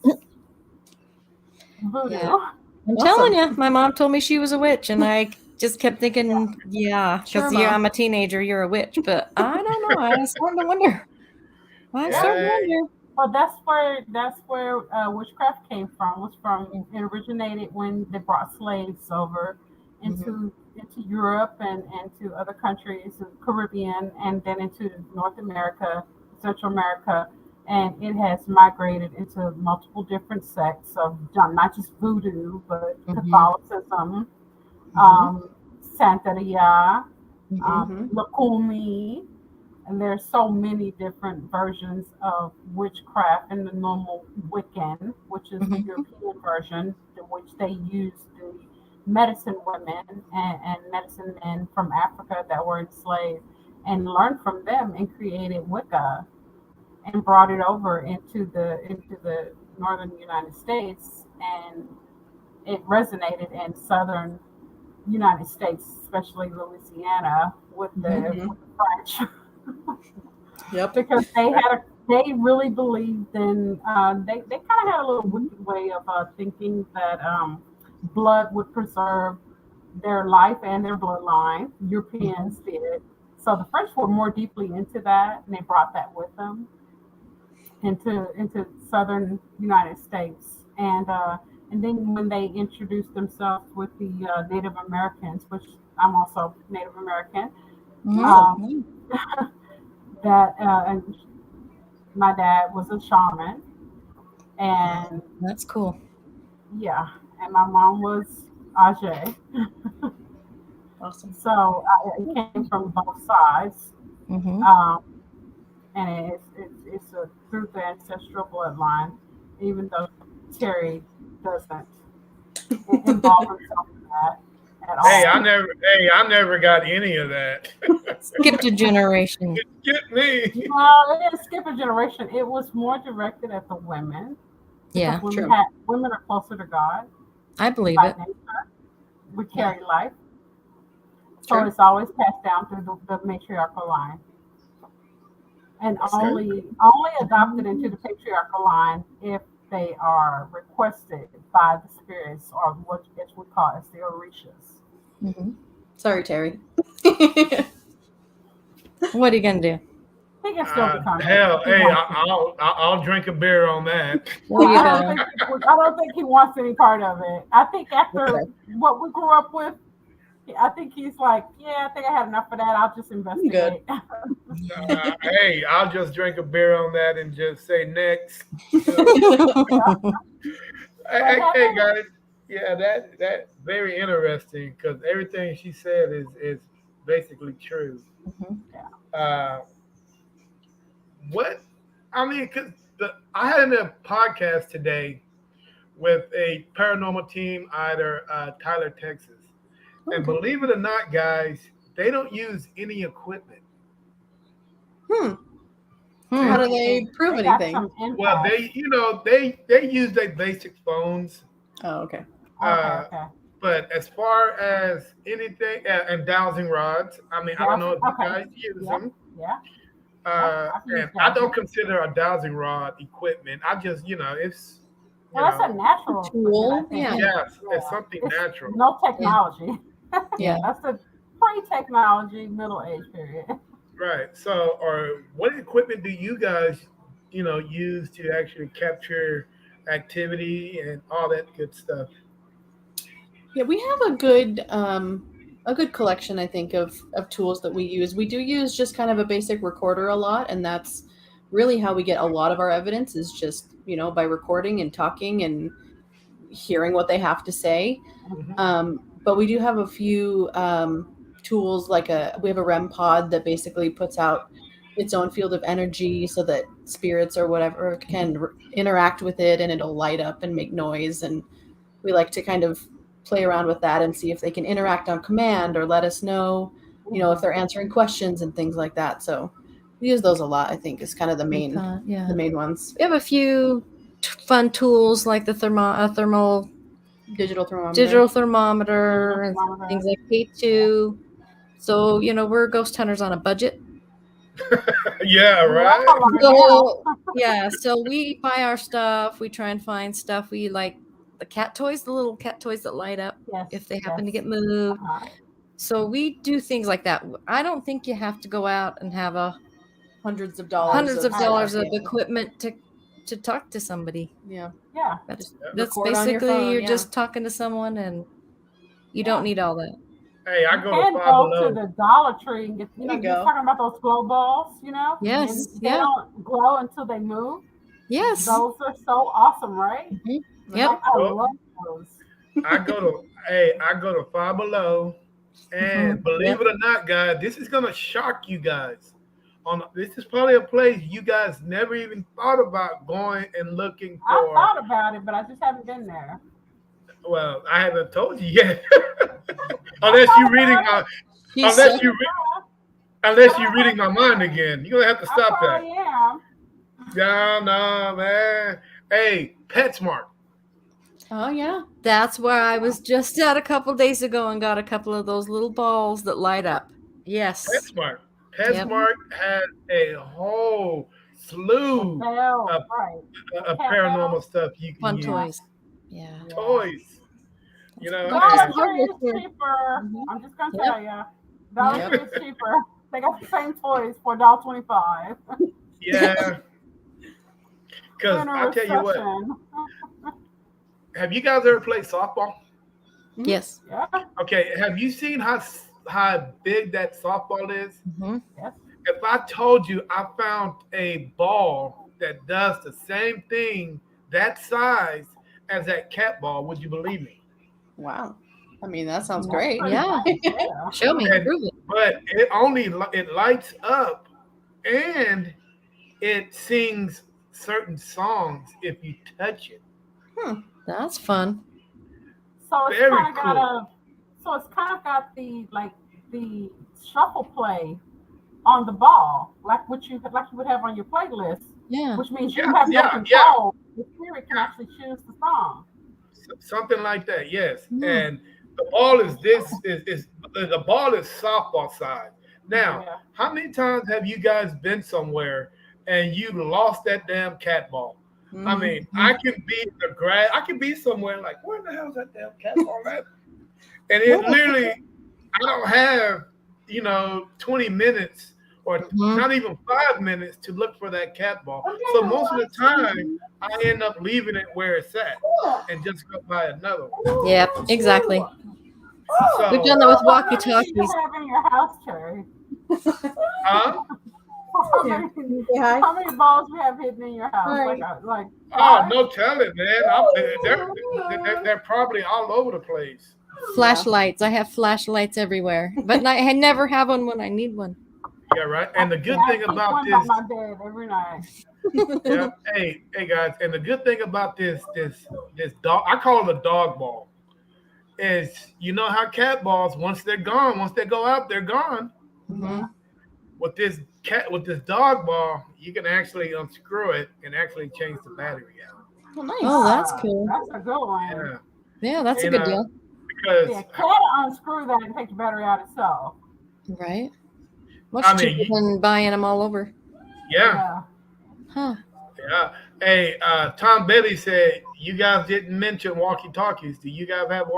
voodoo. Yeah. I'm telling you, my mom told me she was a witch, and I just kept thinking, yeah, because Sure, yeah, Mom. I'm a teenager, you're a witch, but I don't know. I was starting to wonder. Well, that's where witchcraft came from. It originated when they brought slaves over into Europe and to other countries, the Caribbean, and then into North America, Central America, and it has migrated into multiple different sects of not just voodoo, but Catholicism, Santeria, Lakumi, and there's so many different versions of witchcraft and the normal Wiccan, which is the European version, in which they use the medicine women and medicine men from Africa that were enslaved and learned from them and created Wicca and brought it over into the northern United States, and it resonated in southern United States, especially Louisiana, with the French. Yep. Because they really believed in they kind of had a little wicked way of thinking that blood would preserve their life and their bloodline. Europeans did. So the French were more deeply into that, and they brought that with them into southern United States. And then when they introduced themselves with the Native Americans, which I'm also Native American, that and my dad was a shaman, and that's cool. Yeah, and my mom was Ajay. Awesome. So it came from both sides, and it's through the ancestral bloodline, even though Terry doesn't involve himself in that at all. I never got any of that. Skipped a generation. Skip me. Well, it didn't skip a generation. It was more directed at the women. Yeah, Women, women are closer to God. I believe it. Nature. We carry life. So it's always passed down through the matriarchal line. And only adopted into the patriarchal line if they are requested by the spirits, or what we call as the orishas. Sorry, Terry. What are you gonna do? He can still become hell. Hey, I'll drink a beer on that. I don't think he wants any part of it. I think after what we grew up with, I think he's like, yeah, I think I had enough of that. I'll just investigate. Hey, I'll just drink a beer on that and just say next. Hey guys, yeah, that very interesting, because everything she said is basically true. What I mean, because I had a podcast today with a paranormal team out of Tyler, Texas. And believe it or not, guys, they don't use any equipment. How do they prove anything? Well, they use their basic phones. Oh, okay. Okay. But as far as anything, and dowsing rods, I mean, I don't know if you guys use them. Yeah. And I don't consider a dowsing rod equipment. I just, it's. That's a natural tool. Yes, it's something natural. No technology. Yeah. That's the pre-technology middle age period. Right. So, or what equipment do you guys, use to actually capture activity and all that good stuff? Yeah, we have a good collection, I think, of tools that we use. We do use just kind of a basic recorder a lot, and that's really how we get a lot of our evidence, is just, by recording and talking and hearing what they have to say. But we do have a few tools, like we have a REM pod that basically puts out its own field of energy so that spirits or whatever can interact with it, and it'll light up and make noise. And we like to kind of play around with that and see if they can interact on command or let us know, if they're answering questions and things like that. So We use those a lot. I think is kind of the main ones. We have a few fun tools like the thermal Digital thermometer. digital thermometer and things like K2. So, we're ghost hunters on a budget. Yeah, right. So we buy our stuff. We try and find stuff. We like the cat toys, the little cat toys that light up if they happen to get moved. So we do things like that. I don't think you have to go out and have hundreds of dollars of equipment to talk to somebody. Yeah. That's basically you're just talking to someone, and you don't need all that. Hey, I go to the Dollar Tree and get, you're talking about those glow balls, Yes. And they don't glow until they move. Yes. Those are so awesome, right? Mm-hmm. Yep. I love those. I go to Five Below, and believe it or not, guys, this is gonna shock you guys. This is probably a place you guys never even thought about going and looking for. I thought about it, but I just haven't been there. Well, I haven't told you yet. unless you're reading my mind again. You're gonna have to stop that. No, man. Hey, PetSmart. Oh yeah. That's where I was just at a couple days ago and got a couple of those little balls that light up. Yes. PetSmart has a whole slew of paranormal stuff you can use. Toys. Yeah. Toys. Dollar Tree is cheaper. I'm just gonna tell you. Dollar Tree is cheaper. They got the same toys for $1.25. Yeah. Because I'll tell you what. Have you guys ever played softball? Yes. Yeah. Okay. Have you seen how big that softball is? Mm-hmm. Yes. If I told you I found a ball that does the same thing, that size, as that cat ball, would you believe me? Wow. I mean, that sounds great. Yeah. Show me. Prove it. But it lights up and it sings certain songs if you touch it. That's fun. So it's kind of got the shuffle play on the ball, like you would have on your playlist. Yeah. Which means you have no control. The spirit can actually choose the song. Something like that, yes. And the ball is the ball is softball size. Now, how many times have you guys been somewhere and you lost that damn cat ball? I mean, I can be in the grass. I can be somewhere like, where the hell is that damn cat ball at? And it literally, I don't have, 20 minutes or not even 5 minutes to look for that cat ball. So most of the time, I end up leaving it where it's at and just go buy another one. Yep, exactly. So, we've done that with walkie-talkies. What do you have in your house, Cherry? Huh? How many balls you have hidden in your house? No telling, man. They're probably all over the place. Flashlights. I have flashlights everywhere, but I never have one when I need one. Yeah, right. And the good thing about this, my bed every night. Yeah, hey guys, and the good thing about this dog, I call it a dog ball, is how cat balls, once they go out, they're gone. Mm-hmm. With this dog ball, you can actually unscrew it and actually change the battery out. Oh, nice. Oh, that's cool. That's a good one. Yeah, that's a good deal. Because can't unscrew that and take the battery out itself. Right. Much cheaper than buying them all over. Yeah. Huh. Yeah. Hey, Tom Bailey said you guys didn't mention walkie-talkies. Do you guys have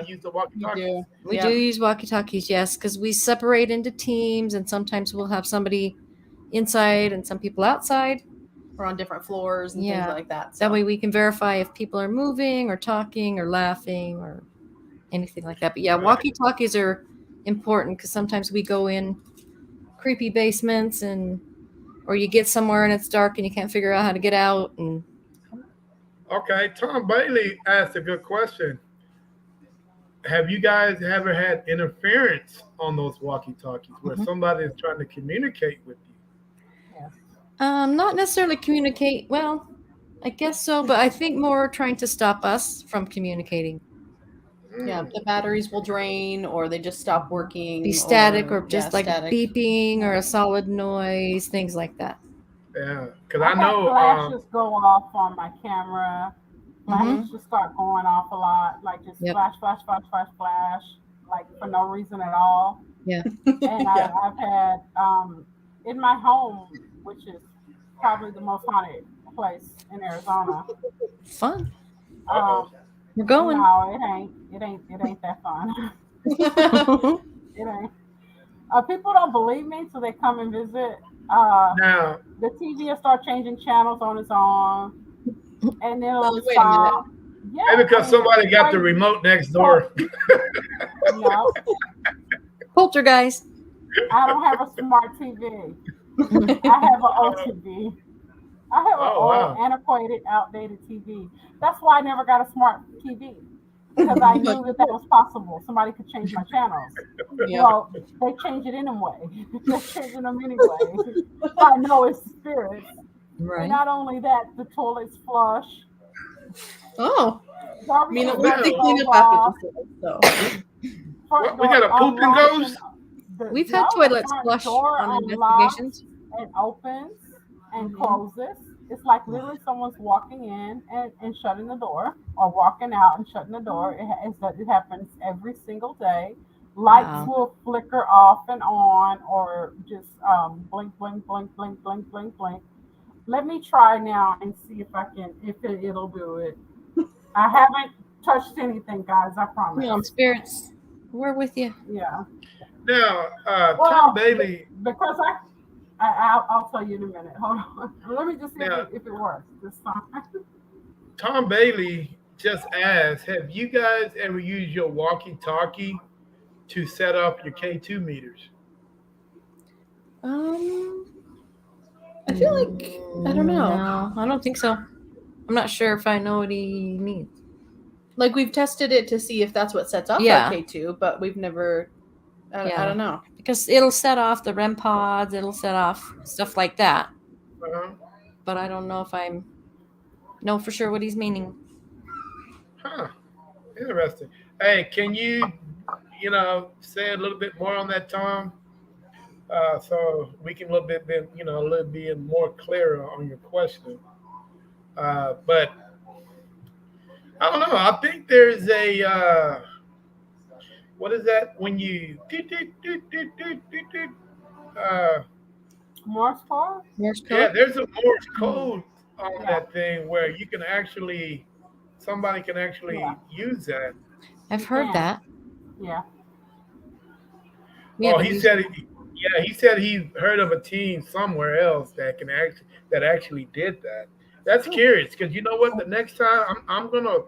use the walkie-talkies? We do use walkie-talkies, yes, because we separate into teams, and sometimes we'll have somebody inside and some people outside. Or on different floors and things like that. So. That way we can verify if people are moving or talking or laughing or anything like that. But yeah, walkie-talkies are important because sometimes we go in creepy basements or you get somewhere and it's dark and you can't figure out how to get out. And okay, Tom Bailey asked a good question. Have you guys ever had interference on those walkie-talkies where somebody is trying to communicate with you? Not necessarily communicate. Well, I guess so, but I think more trying to stop us from communicating. Yeah, the batteries will drain, or they just stop working. Be static, or yeah, just like static. beeping or a solid noise, things like that. Yeah, because I I had know. flashes go off on my camera. Mm-hmm. Flashes just start going off a lot, like just Yep. flash, flash, flash, flash, flash, like for no reason at all. Yeah. And Yeah. I've had in my home, which is probably the most haunted place in Arizona. Fun. Uh-oh. We're going. No, it ain't. It ain't that fun. It ain't. People don't believe me, so they come and visit. Now, The TV will start changing channels on its own, and then it'll Wait a minute. stop. Yeah, maybe because I mean, somebody it's got the crazy. remote next door. No, Poltergeist. I don't have a smart TV. I have an old TV. I have an Oh old, wow. antiquated, outdated TV. That's why I never got a smart TV, because I knew that was possible. Somebody could change my channels. Yeah. Well, they change it anyway. They're changing them anyway. I know it's spirits. And Right. not only that, the toilets flush. Oh, I Garbage mean, at Wow. least they goes clean up off. after themselves. Front We got door a poop and unlocks goes. We've no, had the toilets front flush door on unlocks investigations. and opens and Mhm. closes. It's like literally someone's walking in and shutting the door, or walking out and shutting the door. It happens every single day. Lights Wow. will flicker off and on, or just blink, blink, blink, blink, blink, blink, blink. Let me try now and see if I can, it'll do it. I haven't touched anything, guys. I promise. Spirits, we're with you. Yeah. Now, Tom Well, Bailey. because I'll tell you in a minute. Hold on. Let me just see Now, if it works this time. Tom Bailey just asked, have you guys ever used your walkie-talkie to set up your K2 meters? I feel like I don't know. No, I don't think so. I'm not sure if I know what he means. Like we've tested it to see if that's what sets off Yeah. our K2, but we've never. I Yeah. don't know. Because it'll set off the REM pods, it'll set off stuff like that. Uh-huh. But I don't know if I know for sure what he's meaning. Huh. Interesting. Hey, can you say a little bit more on that, Tom? So we can a little bit, be more clearer on your question. But I don't know. I think there's a what is that when you Morse code? Morse yeah, code? there's a Morse code on Yeah. that thing where you can somebody can actually Yeah. use that. I've heard Yeah. that. Yeah. We Oh, haven't he used said it. he said he heard of a team somewhere else that actually did that. That's curious because you know what? The next time I'm gonna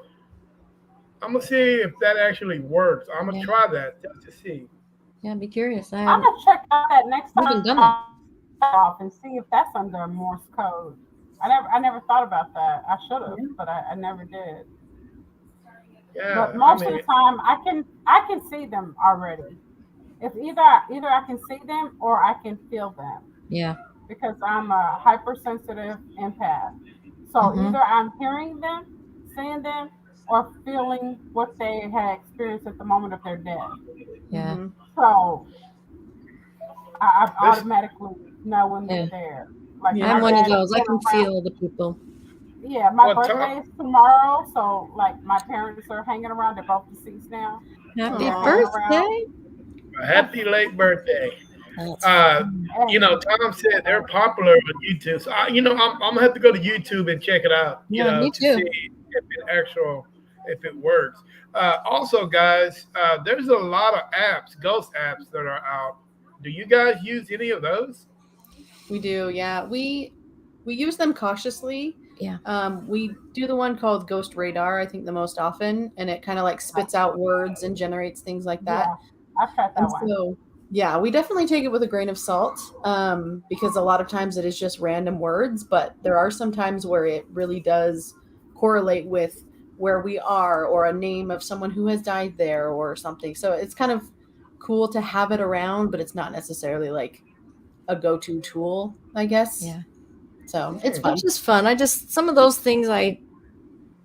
see if that actually works. I'm gonna Yeah. try that just to see. Yeah, I'd be curious. I I'm haven't. gonna check out that next We time haven't done that. off and see if that's under Morse code. I never thought about that. I should have, but I never did. Yeah, But most of the time, I can see them already. If either I can see them or I can feel them, Yeah. because I'm a hypersensitive empath. So Mhm. either I'm hearing them, seeing them, or feeling what they had experienced at the moment of their death. Yeah. Mhm. So I This- automatically know when they're Yeah. there. Like Yeah. my I'm one of dad has those. I been can around- feel the people. Yeah, my Well, birthday is tomorrow, so like my parents are hanging around. They're both deceased now. Happy Aw. birthday. Happy late birthday. That's And Tom said they're popular on YouTube. So I'm gonna have to go to YouTube and check it out. Yeah, me to too. see if it works. Also, guys, there's a lot of apps, ghost apps that are out. Do you guys use any of those? We do, yeah. We use them cautiously. Yeah. We do the one called Ghost Radar, I think the most often, and it kind of like spits out words and generates things like that. yeah, I've tried that And one. so, yeah, we definitely take it with a grain of salt, because a lot of times it is just random words, but there are some times where it really does correlate with where we are, or a name of someone who has died there or something. So it's kind of cool to have it around, but it's not necessarily like a go-to tool, I guess. Yeah. So it's fun. It's just fun. Some of those things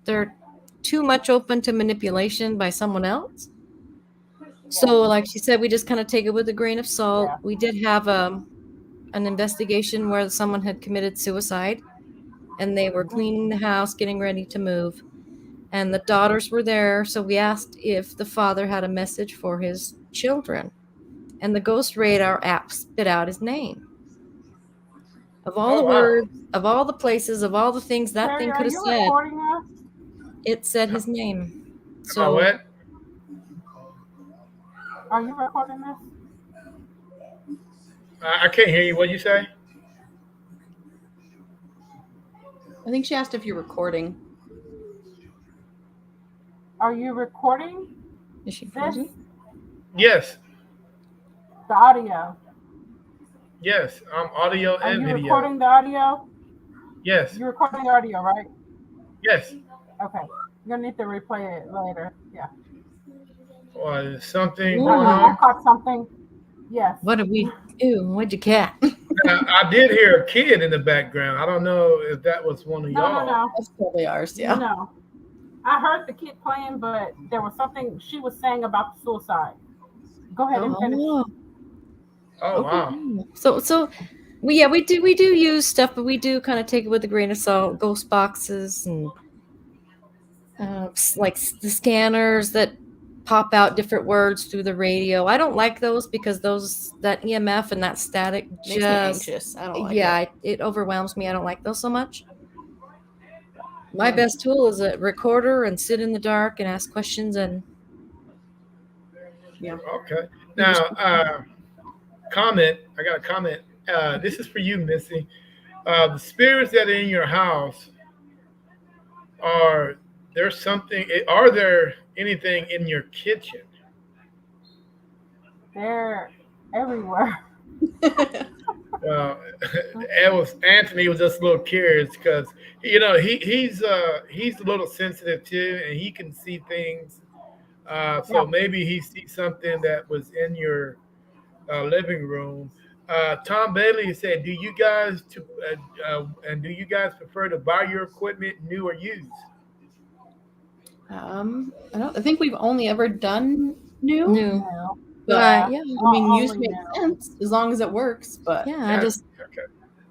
they're too much open to manipulation by someone else. So, like she said, we just kind of take it with a grain of salt. Yeah. We did have an investigation where someone had committed suicide, and they were cleaning the house, getting ready to move, and the daughters were there. So we asked if the father had a message for his children, and the Ghost Radar app spit out his name. Of all the wow. words, of all the places, of all the things that Terry, thing are could have you said, recording us? it said his name. Am I So what? Are you recording this? I can't hear you. What you say? I think she asked if you're recording. Are you recording is she this? frozen? Yes. The audio. Yes. I'm audio Are and you video. recording the audio? Yes. You're recording the audio, right? Yes. Okay. You're gonna need to replay it later. Yeah. Well, there's something Ooh. going I on. caught something. Yes. What did we? Ew! What'd you cat? Now, I did hear a kid in the background. I don't know if that was one of y'all. No. That's probably ours, yeah. No. I heard the kid playing, but there was something she was saying about the suicide. Go ahead and finish. Oh, Oh wow. so we do use stuff, but we do kind of take it with a grain of salt. Ghost boxes and like the scanners that pop out different words through the radio. I don't like those because that EMF and that static Makes me just anxious. I don't like yeah, it. it overwhelms me. I don't like those so much. My best tool is a recorder and sit in the dark and ask questions and Yeah. Okay. Now, comment. I got a comment. This is for you, Missy. The spirits that are in your house, are there anything in your kitchen? They're everywhere. Anthony was just a little curious because he's a little sensitive too, and he can see things. So maybe he sees something that was in your living room. Tom Bailey said, "Do you guys prefer to buy your equipment new or used?" I think we've only ever done new. No. But yeah. I mean, used Only makes now. sense as long as it works. But yeah, Okay.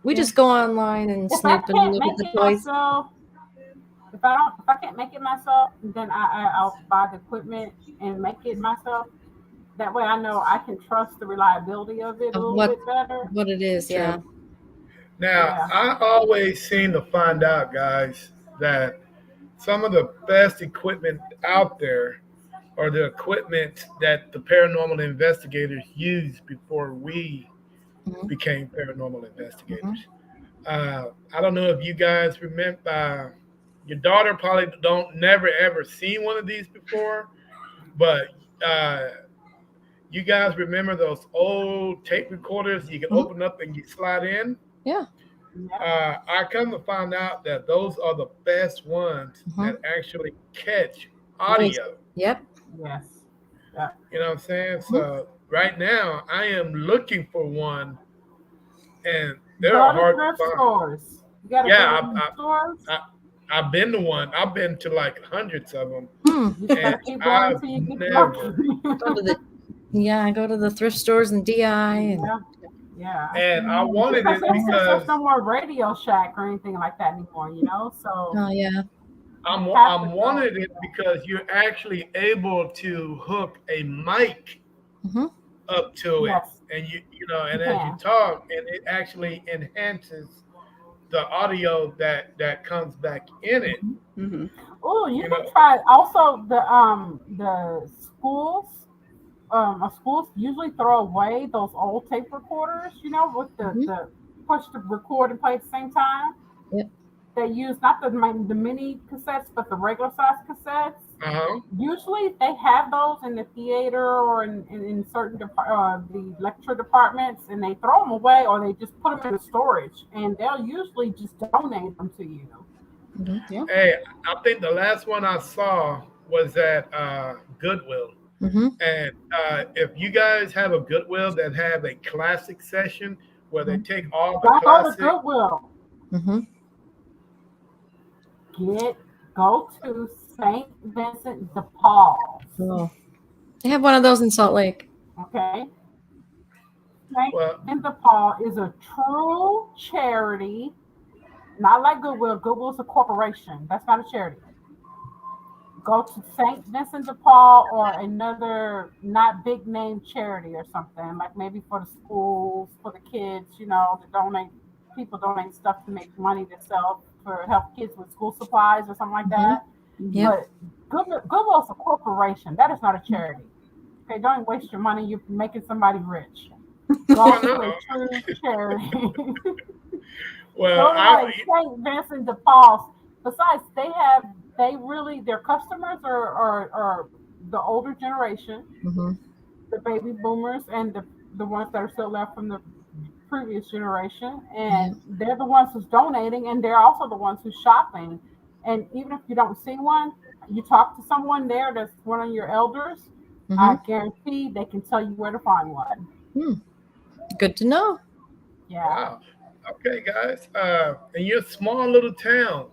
we just go online and If I snoop and can't look at make the it toys. myself, if I can't make it myself, then I'll buy the equipment and make it myself. That way, I know I can trust the reliability of it a little bit better. What it is, yeah. Now, Yeah. I always seem to find out, guys, that some of the best equipment out there are the equipment that the paranormal investigators used before we Mhm. became paranormal investigators. I don't know if you guys remember. Your daughter probably never ever seen one of these before, but you guys remember those old tape recorders you can open up and you slide in? Yeah. I come to find out that those are the best ones that actually catch audio. Yep. Yes. Yeah. You know what I'm saying? So right now I am looking for one, and they're Go to hard thrift to find. stores. You gotta Yeah, go to thrift stores. I've been to one. I've been to like hundreds of them. You just gotta And keep going until you get lucky. I go to the thrift stores and DI and Yeah. And I wanted it Since because there's no more Radio Shack or anything like that anymore, So oh yeah. I'm wanted it because you're actually able to hook a mic up to it, and and as you talk, and it actually enhances the audio that comes back in it. Mm-hmm. Oh, you can try also the schools. Schools usually throw away those old tape recorders, with the push to record and play at the same time. Yep. They use not the mini cassettes, but the regular size cassettes. Usually they have those in the theater or in certain the lecture departments, and they throw them away or they just put them in storage, and they'll usually just donate them to you. Yeah. Hey, I think the last one I saw was at Goodwill. And if you guys have a Goodwill that have a classic session where they take all the classic, Goodwill. Get go to St. Vincent de Paul. Oh. They have one of those in Salt Lake. Okay. St. Well, Vincent de Paul is a true charity, not like Goodwill. Goodwill's a corporation. That's not a charity. Go to St. Vincent de Paul or another not big name charity or something, like maybe for the schools, for the kids, to donate. People donate stuff to make money to sell for help kids with school supplies or something like that. Yep. But Goodwill's a corporation. That is not a charity. Okay, don't waste your money. You're making somebody rich. Go to a true charity. well, Like St. Vincent de Paul. Besides, their customers are the older generation, the baby boomers, and the ones that are still left from the previous generation, and they're the ones who's donating, and they're also the ones who's shopping. And even if you don't see one, you talk to someone there that's one of your elders. I guarantee they can tell you where to find one. Good to know. Yeah. wow. Okay, guys. In your small little town,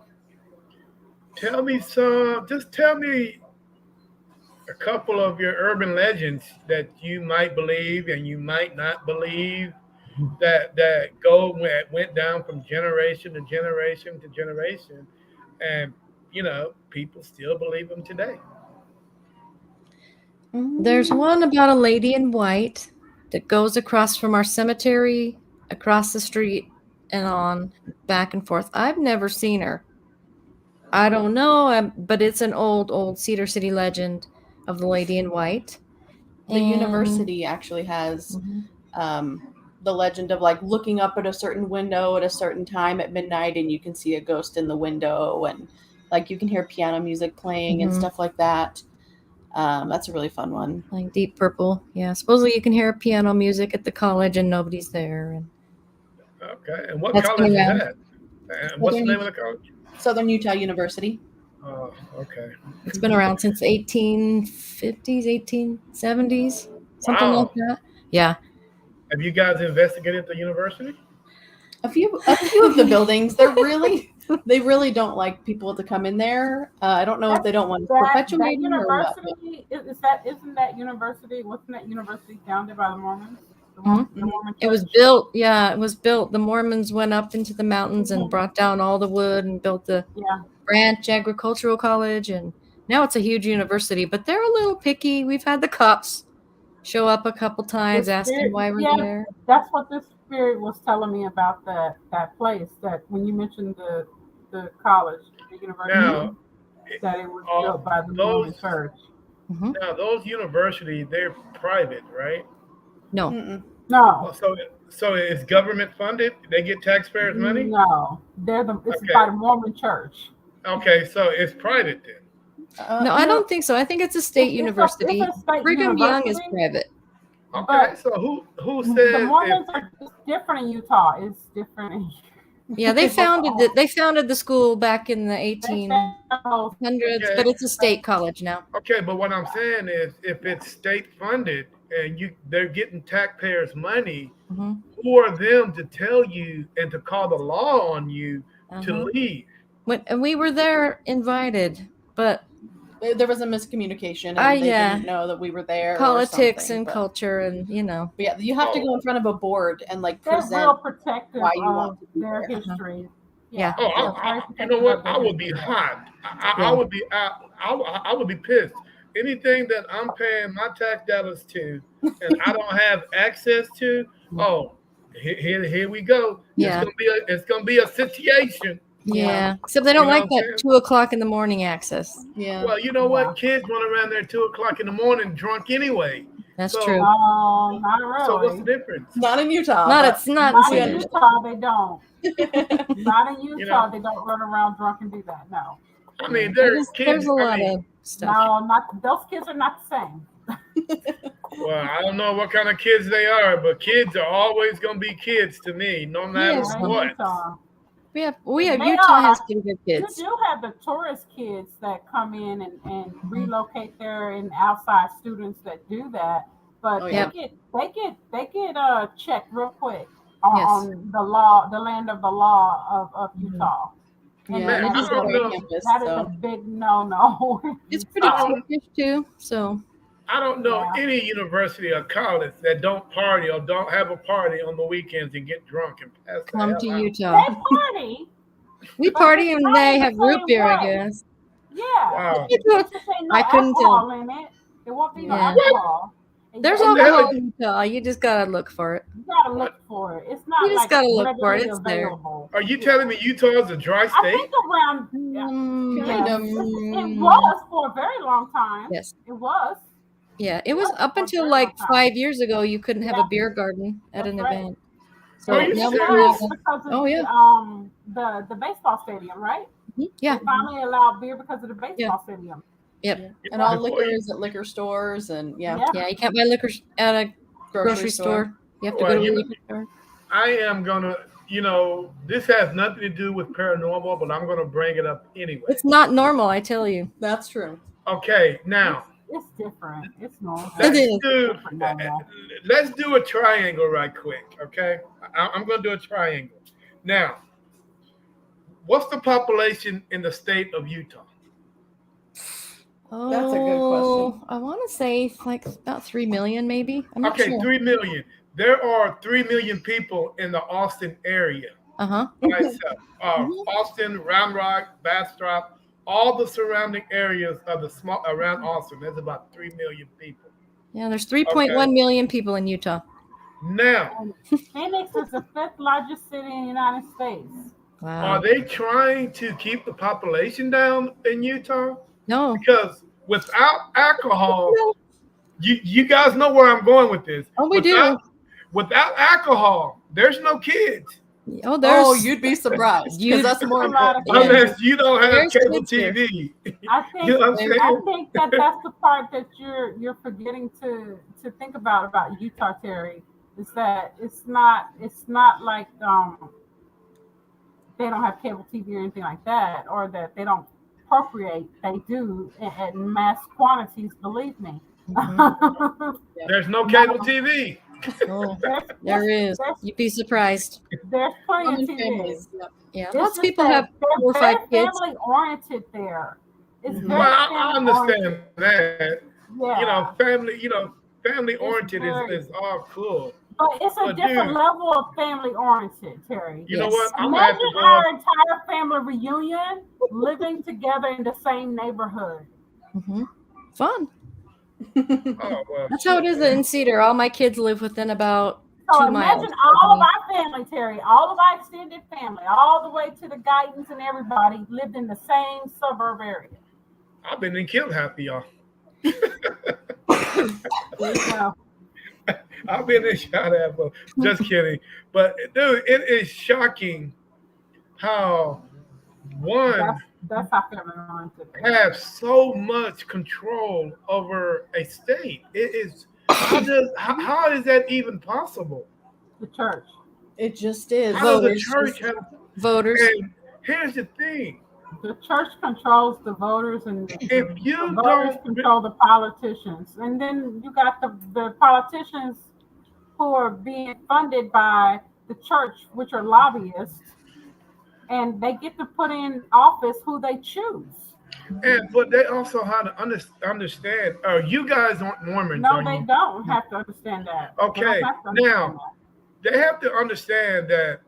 just tell me a couple of your urban legends that you might believe and you might not believe that went down from generation to generation to generation, and people still believe them today. There's one about a lady in white that goes across from our cemetery, across the street, and on back and forth. I've never seen her. I don't know, but it's an old Cedar City legend of the lady in white. The university actually has the legend of like looking up at a certain window at a certain time at midnight, and you can see a ghost in the window, and like you can hear piano music playing and stuff like that. That's a really fun one. Like Deep Purple. Yeah, supposedly you can hear piano music at the college and nobody's there. And Okay, and what That's college is been around. that? And what's the name of the college? Southern Utah University. Oh, okay. it's been around since 1850s, 1870s, something Wow. like that. Yeah. Have you guys investigated the university? A few of the buildings, they really don't like people to come in there. I don't know if they don't want to perpetuate that them or what. university isn't that university? Wasn't that university founded by the Mormons? The Mormon It was church? built. Yeah, it was built. The Mormons went up into the mountains and brought down all the wood and built the Branch Agricultural College. And now it's a huge university, but they're a little picky. We've had the cops show up a couple times asking why we're there. That's what this spirit was telling me about that place. That when you mentioned the college, the university, Now, that it was built by the Mormon church. now those universities, they're private, right? No. No, So it's government funded? They get taxpayers' money? no, it's by the Mormon church. Okay, so it's private then. No, I don't think so. I think it's a state university. It's a state Brigham Young is university. private. Okay, so who The said Mormons are it's different in Utah. It's different. Yeah, they founded the school back in the 1800s, They but it's a state college now. okay, but what I'm saying is if it's state funded and they're getting taxpayers' money, who are them to tell you and to call the law on you to leave? And we were there invited, but there was a miscommunication, and they didn't know that we were there. Politics and culture, and But yeah, you have to go in front of a board and like They're present real protective why you want of to be their there. history. Yeah. Oh, you know what? I would be hot. I would be pissed. Anything that I'm paying my tax dollars to and I don't have access to, here we go. Yeah. It's gonna be a situation. Yeah. Except they don't like that 2:00 in the morning access. Yeah. Well, you know what? Kids run around there 2:00 in the morning drunk anyway. That's So- true. No, not really. So what's the difference? Not in Utah. It's not. Not in in Cedar. Utah, they don't. Not in Utah, You know. they don't run around drunk and do that. No. I mean, there's kids. There's a lot of stuff. No, not those kids are not the same. Well, I don't know what kind of kids they are, but kids are always gonna be kids to me, no matter Yes. Not in what. Utah. We have They Utah are. has pretty good You kids. do have the tourist kids that come in and relocate there, and outside students that do that, but they get checked real quick on the law, the land of the law of Utah. And Yeah, and it Man, is I on don't know. campus, that is a so big no-no. It's pretty I don't, cheapish too. So I don't know Yeah. any university or college that don't party or don't have a party on the weekends and get drunk and pass the come to hell out. Utah. They party, We but it's party and not they in the have root same beer, I way. guess. Yeah. Wow. It's just ain't no I couldn't tell. alcohol in it. There won't be no Yeah. alcohol. And There's What the hell? alcohol in Utah. You just gotta look for it. you gotta What? look for it. It's You not just like gotta look for it. readily It's there. available. Are you Yeah. telling me Utah is a dry I state? think around kind yes, of. it was for a very long time. Yes. It was. Yeah. It It was was up for a until very like long time. 5 years ago. You couldn't have Yeah, a beer garden at that's an right. event. Are So you now They we can serious? have did a. because of Oh yeah. the baseball stadium, right? Yeah. They finally allowed beer because of the Yeah. baseball stadium. Yep. Yeah. You And know, all before liquor you, is at liquor stores, and yeah, Yeah. Yeah. You can't buy liquor at a grocery store. You have to go well, to a you know, liquor store. I am gonna, this has nothing to do with paranormal, but I'm gonna bring it up anyway. It's not normal, I tell you. that's true. Okay, now It's different. It's normal. It let's is. do Different normal. let's do a triangle right quick. Okay, I'm gonna do a triangle. Now, what's the population in the state of Utah? That's a good question. Oh, I want to say like about 3 million, maybe. I'm not Okay, sure. 3 million. There are 3 million people in the Austin area Uh huh. by itself. Mhm. Austin, Round Rock, Bastrop, all the surrounding areas of the small around Austin. There's about 3 million people. Yeah, there's Okay. 3.1 million people in Utah. Now, And Phoenix is the fifth largest city in the United States. Wow. are they trying to keep the population down in Utah? No. Because without alcohol, No. you guys know where I'm going with this. Oh, we do. Without alcohol, there's no kids. Oh, there's. Oh, you'd be surprised You'd- because that's more A lot of important. kids. Unless you don't have There's cable kids here. TV. I You know what I'm think saying? that's the part that you're forgetting to think about Utah, Terry, is that it's not like they don't have cable TV or anything like that, or that they don't procreate. They do in mass quantities, believe me. Mhm. There's no cable TV. Oh, There's, there is. there's, You'd be surprised. there's plenty of Common TV. families. Yep. Yeah, It's lots of just people that have 4 or they're 5 very kids. family oriented there. It's Mhm. very Well, I family understand oriented. that. Yeah. Family It's oriented very, is all cool. but it's a But different dude, level of family oriented, Terry. you know Yes. what? I'm gonna have Imagine to go our up. entire family reunion living together in the same neighborhood. Hmm. Fun. Oh well, That's how it shit, is man. in Cedar. All my kids live within about So 2 miles imagine of all of me. our family, Terry, all of our extended family, all the way to the Guidance and everybody lived in the same suburb area. I've been and killed half of y'all. There you go. I've been and shot at them. Just kidding. But dude, it is shocking how one That's how family oriented they are. have so much control over a state. It is how is that even possible? The church. It just is. How does the Voters. church have? Voters. And here's the thing: The church controls the voters, and if the you voters don't, control the politicians. And then you got the politicians who are being funded by the church, which are lobbyists, and they get to put in office who they choose. but they also have to understand. You guys aren't Mormons, No, are they you? don't have to understand that. They don't Okay, have to understand now they have to understand that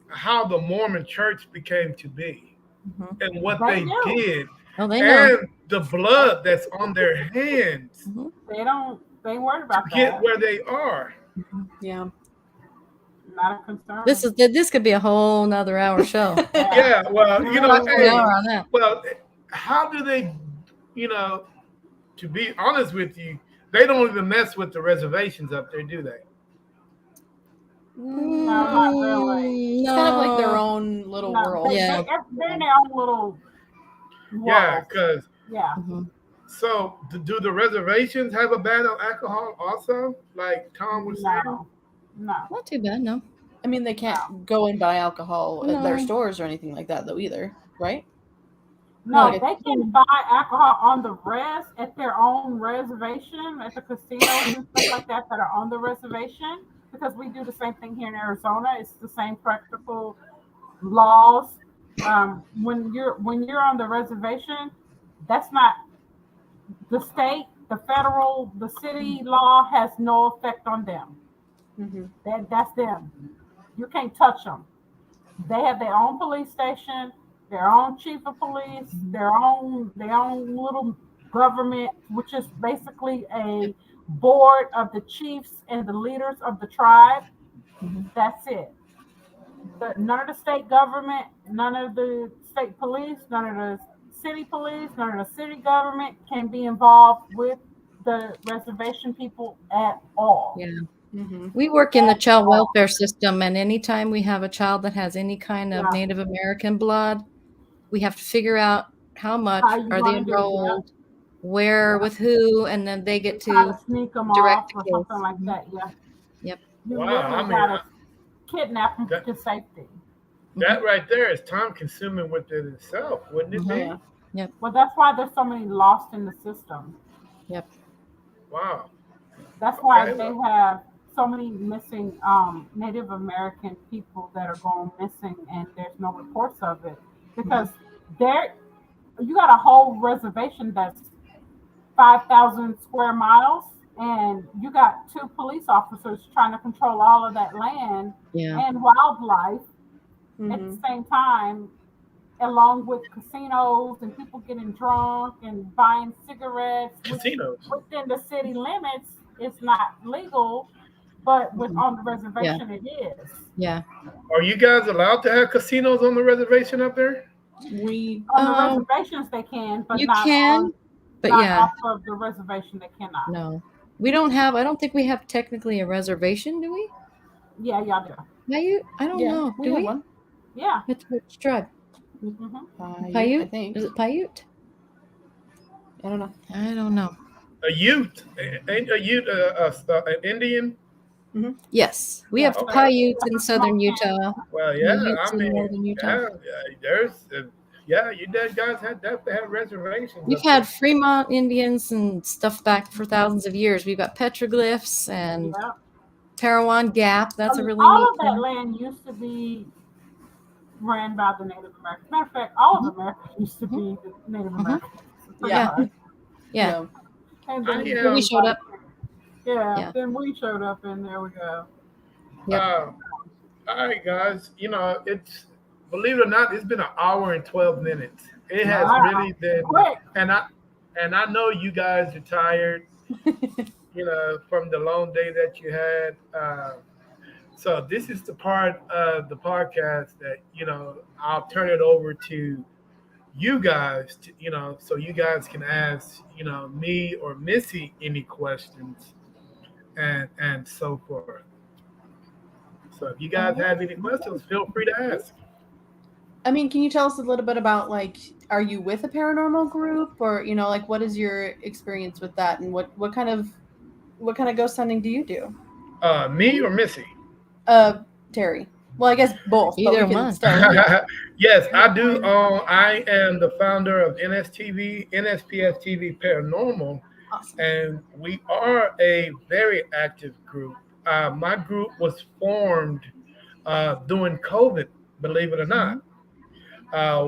how the Mormon Church became to be Mhm. and what that. they They do. did Oh, they know. and the blood that's on their hands Mhm. They don't. They ain't worried to about get that. where they are. Yeah. Not a concern. This could be a whole nother hour show. Yeah. Yeah, well, Yeah. Talk for an hey, hour on that. well, how do they, to be honest with you, they don't even mess with the reservations up there, do they? No, not really. It's kind of like their No. own little No, world. Yeah. they're in their own little Yeah, world. because Yeah. Mhm. so do the reservations have a ban on alcohol also? Like Tom was saying? No. Not too bad, no. I mean, they can't go and buy alcohol at their No. stores or anything like that, though, either, right? No, Okay. they can buy alcohol on the at their own reservation, at the casinos and stuff like that are on the reservation, because we do the same thing here in Arizona. It's the same practical laws. when you're on the reservation, that's not the state, the federal, the city law has no effect on them. That's them. You can't touch them. They have their own police station, their own chief of police, their own little government, which is basically a board of the chiefs and the leaders of the tribe. That's it. None of the state government, none of the state police, none of the city police, none of the city government can be involved with the reservation people at all. Yeah. We work in the child welfare system, and anytime we have a child that has any kind of Native American blood, we have to figure out how much are they enrolled, where, with who, and then they get to sneak them direct off the or case. something like that. Yeah. Yep. You literally gotta kidnap them to safety. That right there is time consuming within itself, wouldn't it be? Yep. Well, that's why there's so many lost in the system. Yep. Wow. That's why they have so many missing Native American people that are going missing, and there's no reports of it because you got a whole reservation that's 5,000 square miles, and you got 2 police officers trying to control all of that land and wildlife at the same time, along with casinos and people getting drunk and buying cigarettes. Casinos within the city limits, it's not legal, but on the reservation it is. Yeah. Are you guys allowed to have casinos on the reservation up there? On the reservations they can, but you not can, but off of the reservation they cannot. No. We don't have, I don't think we have technically a reservation, do we? Yeah, y'all do. Paiute? I don't know. Do we? One. Yeah. Which tribe? Paiute? I think. Is it Paiute? I don't know. I don't know. A Ute? Ain't a Ute an Indian? Yes. We have Paiutes in southern Utah. Well, yeah. Utes I mean, in northern Utah. You guys have to have reservations. We've had Fremont Indians and stuff back for thousands of years. We've got petroglyphs and Tarawan Gap. That's a really all neat of that land used to be ran by the Native Americans. Matter of fact, all of America used to be the Native Americans. Yeah. And then we showed up. Then we showed up, and there we go. All right, guys. It's, believe it or not, it's been 1 hour and 12 minutes. It has really been quick. And I know you guys are tired, from the long day that you had. So this is the part of the podcast that, I'll turn it over to you guys, so you guys can ask, me or Missy any questions and so forth. So if you guys have any questions, feel free to ask. I mean, can you tell us a little bit about, are you with a paranormal group, or, what is your experience with that, and what kind of ghost hunting do you do? Me or Missy? Terry. Well, I guess both. Either one. Yes, I do. I am the founder of NSPS TV Paranormal, awesome. And we are a very active group. My group was formed during COVID, believe it or not.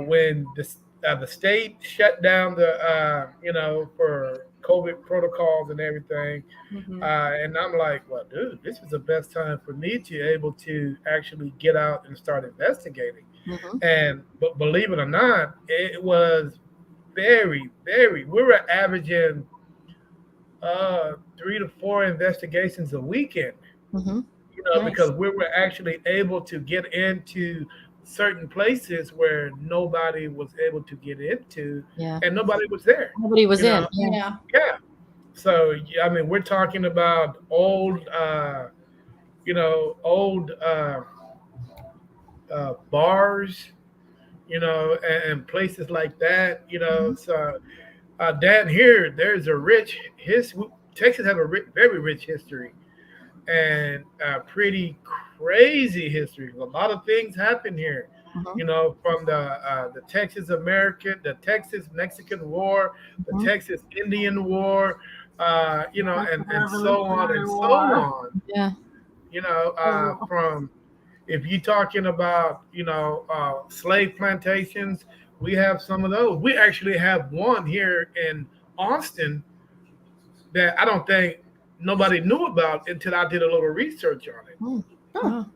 When the state shut down for COVID protocols and everything. And I'm like, well, dude, this is the best time for me to be able to actually get out and start investigating. But believe it or not, it was very, very, we were averaging 3 to 4 investigations a weekend, nice. Because we were actually able to get into certain places where nobody was able to get into, and nobody was there. Nobody was in. Yeah. So I mean, we're talking about old bars, and places like that. So down here, there's a rich history. Texas has a very rich history, and pretty crazy history. A lot of things happen here, from the the Texas-Mexican War, the Texas-Indian War, and so on and so on. Yeah. From If you're talking about, slave plantations, we have some of those. We actually have one here in Austin that I don't think nobody knew about until I did a little research on it. Oh, Oh. wow.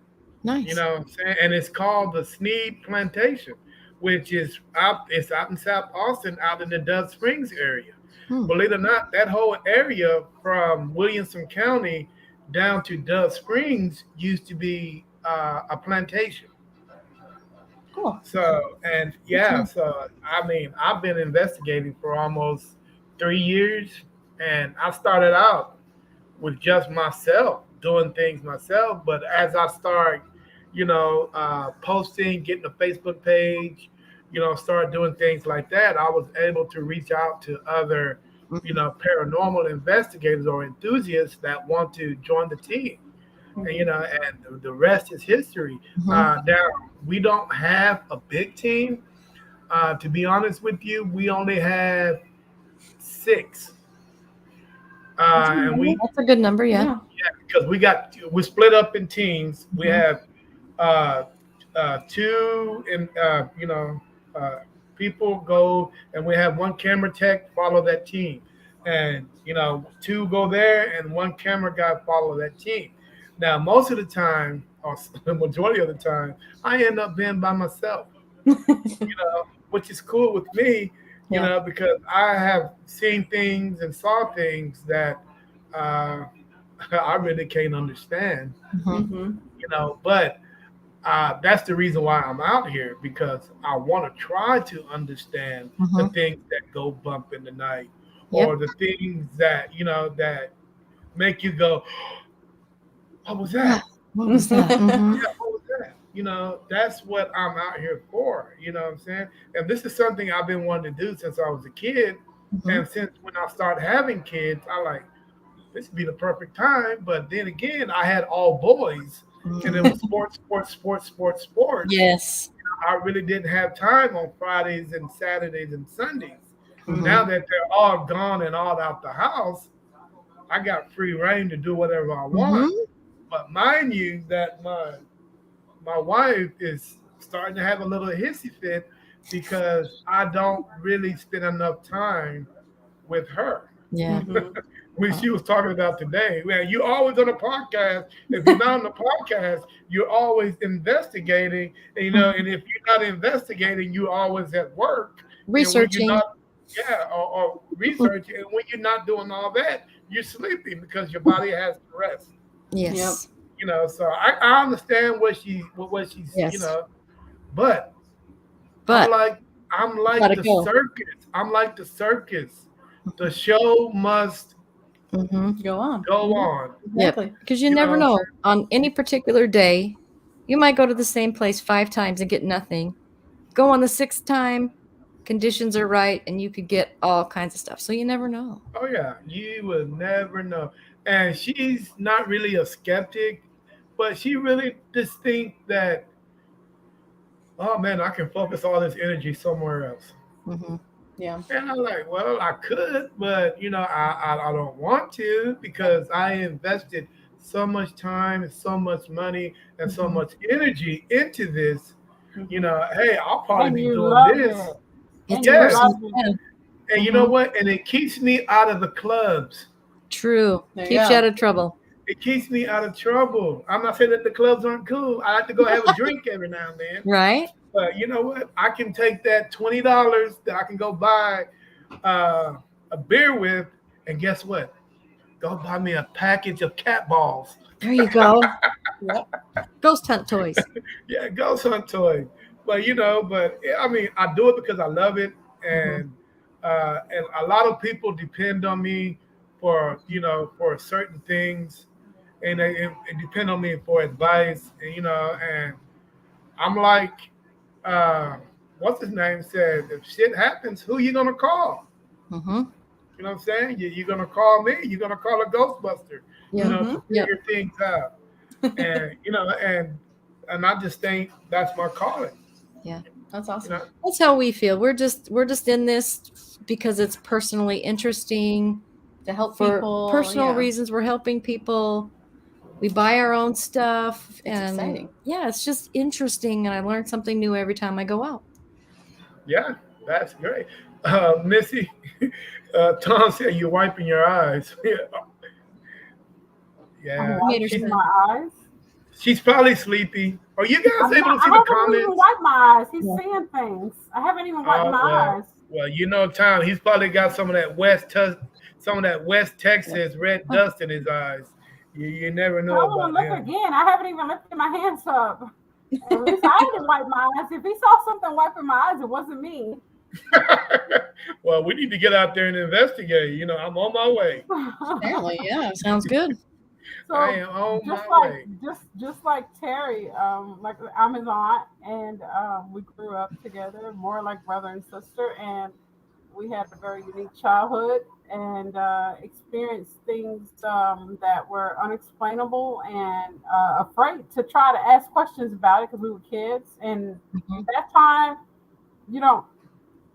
Nice. What I'm saying? And it's called the Sneed Plantation, which is out in South Austin, out in the Dove Springs area. Hmm. Believe it or not, that whole area from Williamson County down to Dove Springs used to be a plantation. Cool. So, and yeah, so I mean, I've been investigating for almost 3 years, and I started out with just myself doing things myself. But as I start, posting, getting a Facebook page, start doing things like that, I was able to reach out to other, paranormal investigators or enthusiasts that want to join the team. And the rest is history. Now we don't have a big team. To be honest with you, we only have 6. And we That's a good number, yeah. because we split up in teams. We have uh, 2 and people go, and we have one camera tech follow that team, and 2 go there, and one camera guy follow that team. Now, most of the time, or the majority of the time, I end up being by myself. Which is cool with me, because I have seen things and saw things that uh, I really can't understand, Mm-hmm. but that's the reason why I'm out here, because I want to try to understand the things that go bump in the night, or the things that, that make you go, what was that? What was that? Yeah, what was that? That's what I'm out here for. You know what I'm saying? And this is something I've been wanting to do since I was a kid. And since when I started having kids, I like, this would be the perfect time. But then again, I had all boys, and it was sports. Yes. I really didn't have time on Fridays and Saturdays and Sundays. Mhm. Now that they're all gone and all out the house, I got free reign to do whatever I want. But mind you, that my wife is starting to have a little hissy fit because I don't really spend enough time with her. Yeah. When she was talking about today, man, you always on a podcast. If you're not on the podcast, you're always investigating. And if you're not investigating, you're always at work. And when Researching. you're not, or researching. And when you're not doing all that, you're sleeping because your body has to rest. Yes. So I understand what she's, Yes. but But I'm like gotta the go. circus. I'm like the circus. The show must Go on. go on. Exactly. Because you You never know, know. On any particular day, you might go to the same place 5 times and get nothing. Go on the 6th time, conditions are right, and you could get all kinds of stuff. So you never know. Oh yeah, you will never know. And she's not really a skeptic, but she really just think that, oh man, I can focus all this energy somewhere else. Mm-hmm. Yeah. And I'm like, well, I could, but I don't want to, because I invested so much time and so much money and so much energy into this. Hey, I'll probably And be you doing love this. it. It's And you Yes. love personal. it. And you know what? And it keeps me out of the clubs. True. There you Keeps go. you out of trouble. It keeps me out of trouble. I'm not saying that the clubs aren't cool. I like to go have a drink every now and then. Right? But you know what? I can take that $20 that I can go buy a beer with, and guess what? Go buy me a package of cat balls. There you go. Yep. Ghost hunt toys. Yeah, ghost hunt toys. But I mean, I do it because I love it, and a lot of people depend on me for for certain things, and they depend on me for advice, and I'm like, what's his name said, if shit happens, who you gonna call? Mm-hmm. You know what I'm saying? You're gonna call me. You're gonna call a Ghostbuster. Yeah. To figure things out. And and I just think that's my calling. Yeah. That's awesome. That's how we feel. We're just in this because it's personally interesting. To help For people. personal yeah. reasons, we're helping people. We buy our own stuff, and exciting. yeah, it's just interesting, and I learn something new every time I go out. Yeah, that's great. Missy, Tom said you're wiping your eyes. I'm Yeah, Made her she's wiping spend. my eyes. she's probably sleepy. Are you guys I'm able not, to see I the haven't even comments? wiped my eyes. He's Yeah. seeing things. I haven't even wiped my Well, eyes. Tom, he's probably got some of that West Texas red Oh, dust in his eyes. You never know Tell him to about look him. again. I haven't even lifted my hands up. At least I didn't wipe my eyes. If he saw something wiping my eyes, it wasn't me. Well, we need to get out there and investigate. I'm on my way. Apparently, yeah. sounds good. I So am on just my like way. just like Terry, like I'm his aunt, and we grew up together, more like brother and sister, and we had a very unique childhood and experienced things that were unexplainable and afraid to try to ask questions about it because we were kids, and Mhm. that time you don't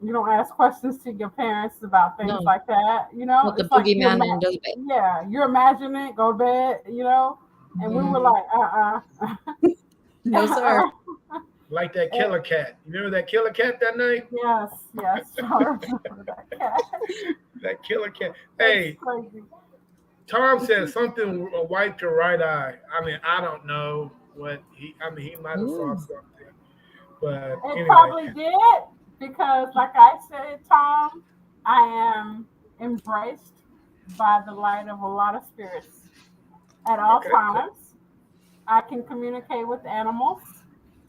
you don't ask questions to your parents about things No, like that. let the It's like boogeyman under the bed. yeah, you're imagining it, go to bed, and we were Mhm. like, No, sir. Like that And killer cat. You remember that killer cat that night? yes, yes, I remember that cat. That killer cat. That's Hey, crazy. Tom said something wiped your right eye. I mean, I don't know what he might have saw Ooh. something. But It anyway, probably did because, like I said, Tom, I am embraced by the light of a lot of spirits at all okay, cool. times. I can communicate with animals,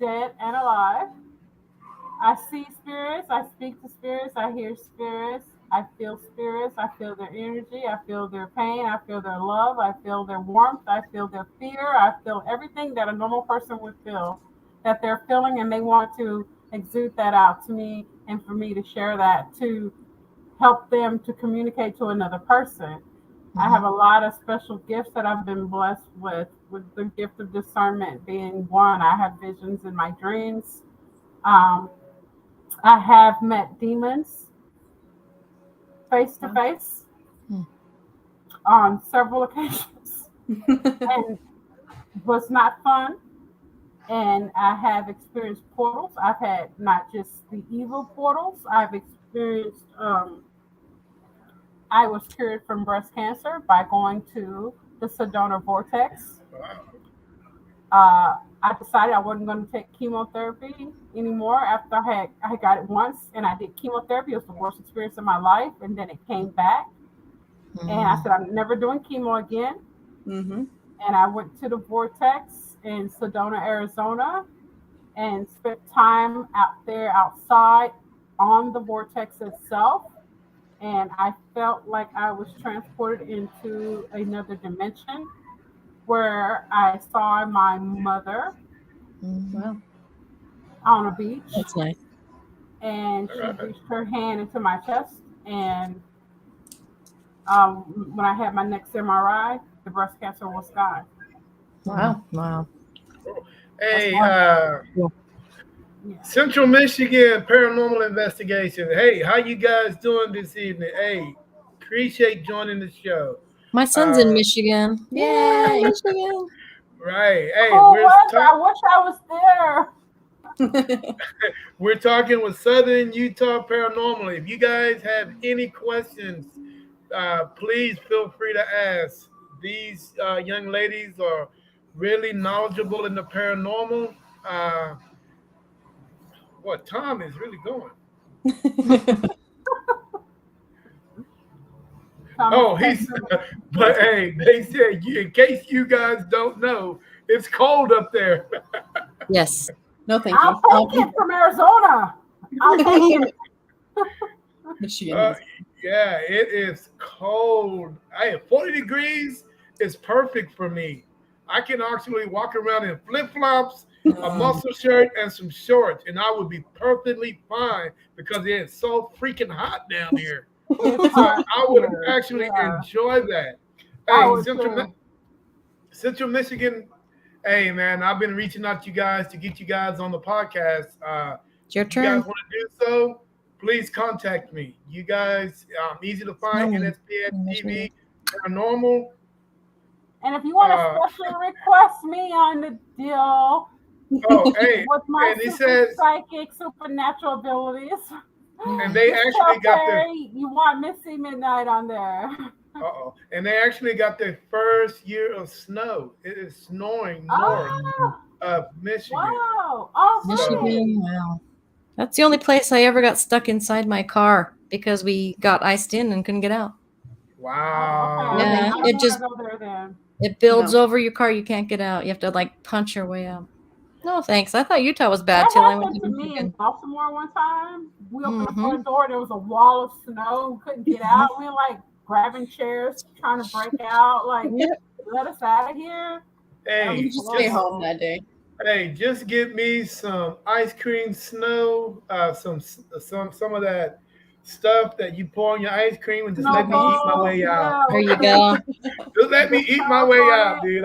dead and alive. I see spirits, I speak to spirits, I hear spirits, I feel spirits, I feel their energy, I feel their pain, I feel their love, I feel their warmth, I feel their fear, I feel everything that a normal person would feel that they're feeling, and they want to exude that out to me and for me to share that to help them to communicate to another person. I have Mhm. a lot of special gifts that I've been blessed with the gift of discernment being one. I have visions in my dreams. Um, I have met demons face to Wow. face Hmm. on several occasions and was not fun. And I have experienced portals. I've had not just the evil portals, I've experienced, I was cured from breast cancer by going to the Sedona vortex. Wow. I decided I wasn't going to take chemotherapy anymore after I got it once and I did chemotherapy. It was the worst experience of my life, and then it came back. And I Mm. said, I'm never doing chemo again. Mm-hmm. And I went to the Vortex in Sedona, Arizona, and spent time out there outside on the Vortex itself. And I felt like I was transported into another dimension where I saw my mother Mhm. Wow. on a beach, That's nice. and All she right. reached her hand into my chest. And when I had my next MRI, the breast cancer was gone. Wow. Wow. Cool. That's Hey, one. Yeah. Central Michigan Paranormal Investigation. Hey, how you guys doing this evening? Hey, appreciate joining the show. My son's in Uh, Michigan. Yay, Yay! Michigan. right. Hey, Cool weather. I wish I was there. we're talking with Southern Utah Paranormal. If you guys have any questions, please feel free to ask. These young ladies are really knowledgeable in the paranormal. Uh, what Tom is really going? Thomas Oh, came he's. from. But hey, they said in case you guys don't know, it's cold up there. Yes. No, thank I'll you. take it from Arizona. I'll take it. Michigan Uh, is. yeah, it is cold. Hey, 40 degrees is perfect for me. I can actually walk around in flip flops, a Mm. muscle shirt, and some shorts, and I would be perfectly fine because it is so freaking hot down here. It's So hot I would here. actually Yeah, enjoy that. I Hey, would too. Central Michigan. Hey, man, I've been reaching out to you guys to get you guys on the podcast. It's your If you guys turn. want to do so, please contact me. You guys, easy to find. Snowing NSPN in Michigan. TV Paranormal. And if you want to special request me on the deal hey, with my and he super says, psychic, supernatural abilities, and they just actually tell got their, Terry you want Missy Midnight on there. and they actually got their first year of snow. It is snowing north Oh, of Michigan. wow. All right. Michigan, wow. That's the only place I ever got stuck inside my car because we got iced in and couldn't get out. Wow. Okay. Yeah, I don't it want just to go there then. it builds No. over your car. You can't get out. You have to like punch your way out. No, thanks. I thought Utah was bad That till I went happened to to me in Michigan. Baltimore one time. We opened the Mhm. front door, there was a wall of snow. We couldn't get out. We were like grabbing chairs, trying to break out. Like, Yep. let us out of here. Hey, You just stay home that day. Hey, just get me some ice cream snow, some of that stuff that you pour on your ice cream, and just let me eat my way out. There you go. Just let me eat my way out, dude.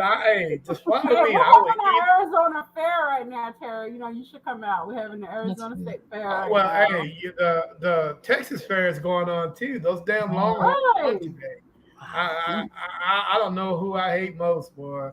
Just follow Hey, me. we're I will having eat. an Arizona fair right now, Terry. You know, you should come out. We're having the Arizona State Fair right Well, now. hey, the Texas Fair is going on too. Those damn Longhorns won Really? today. I don't know who I hate most, boy.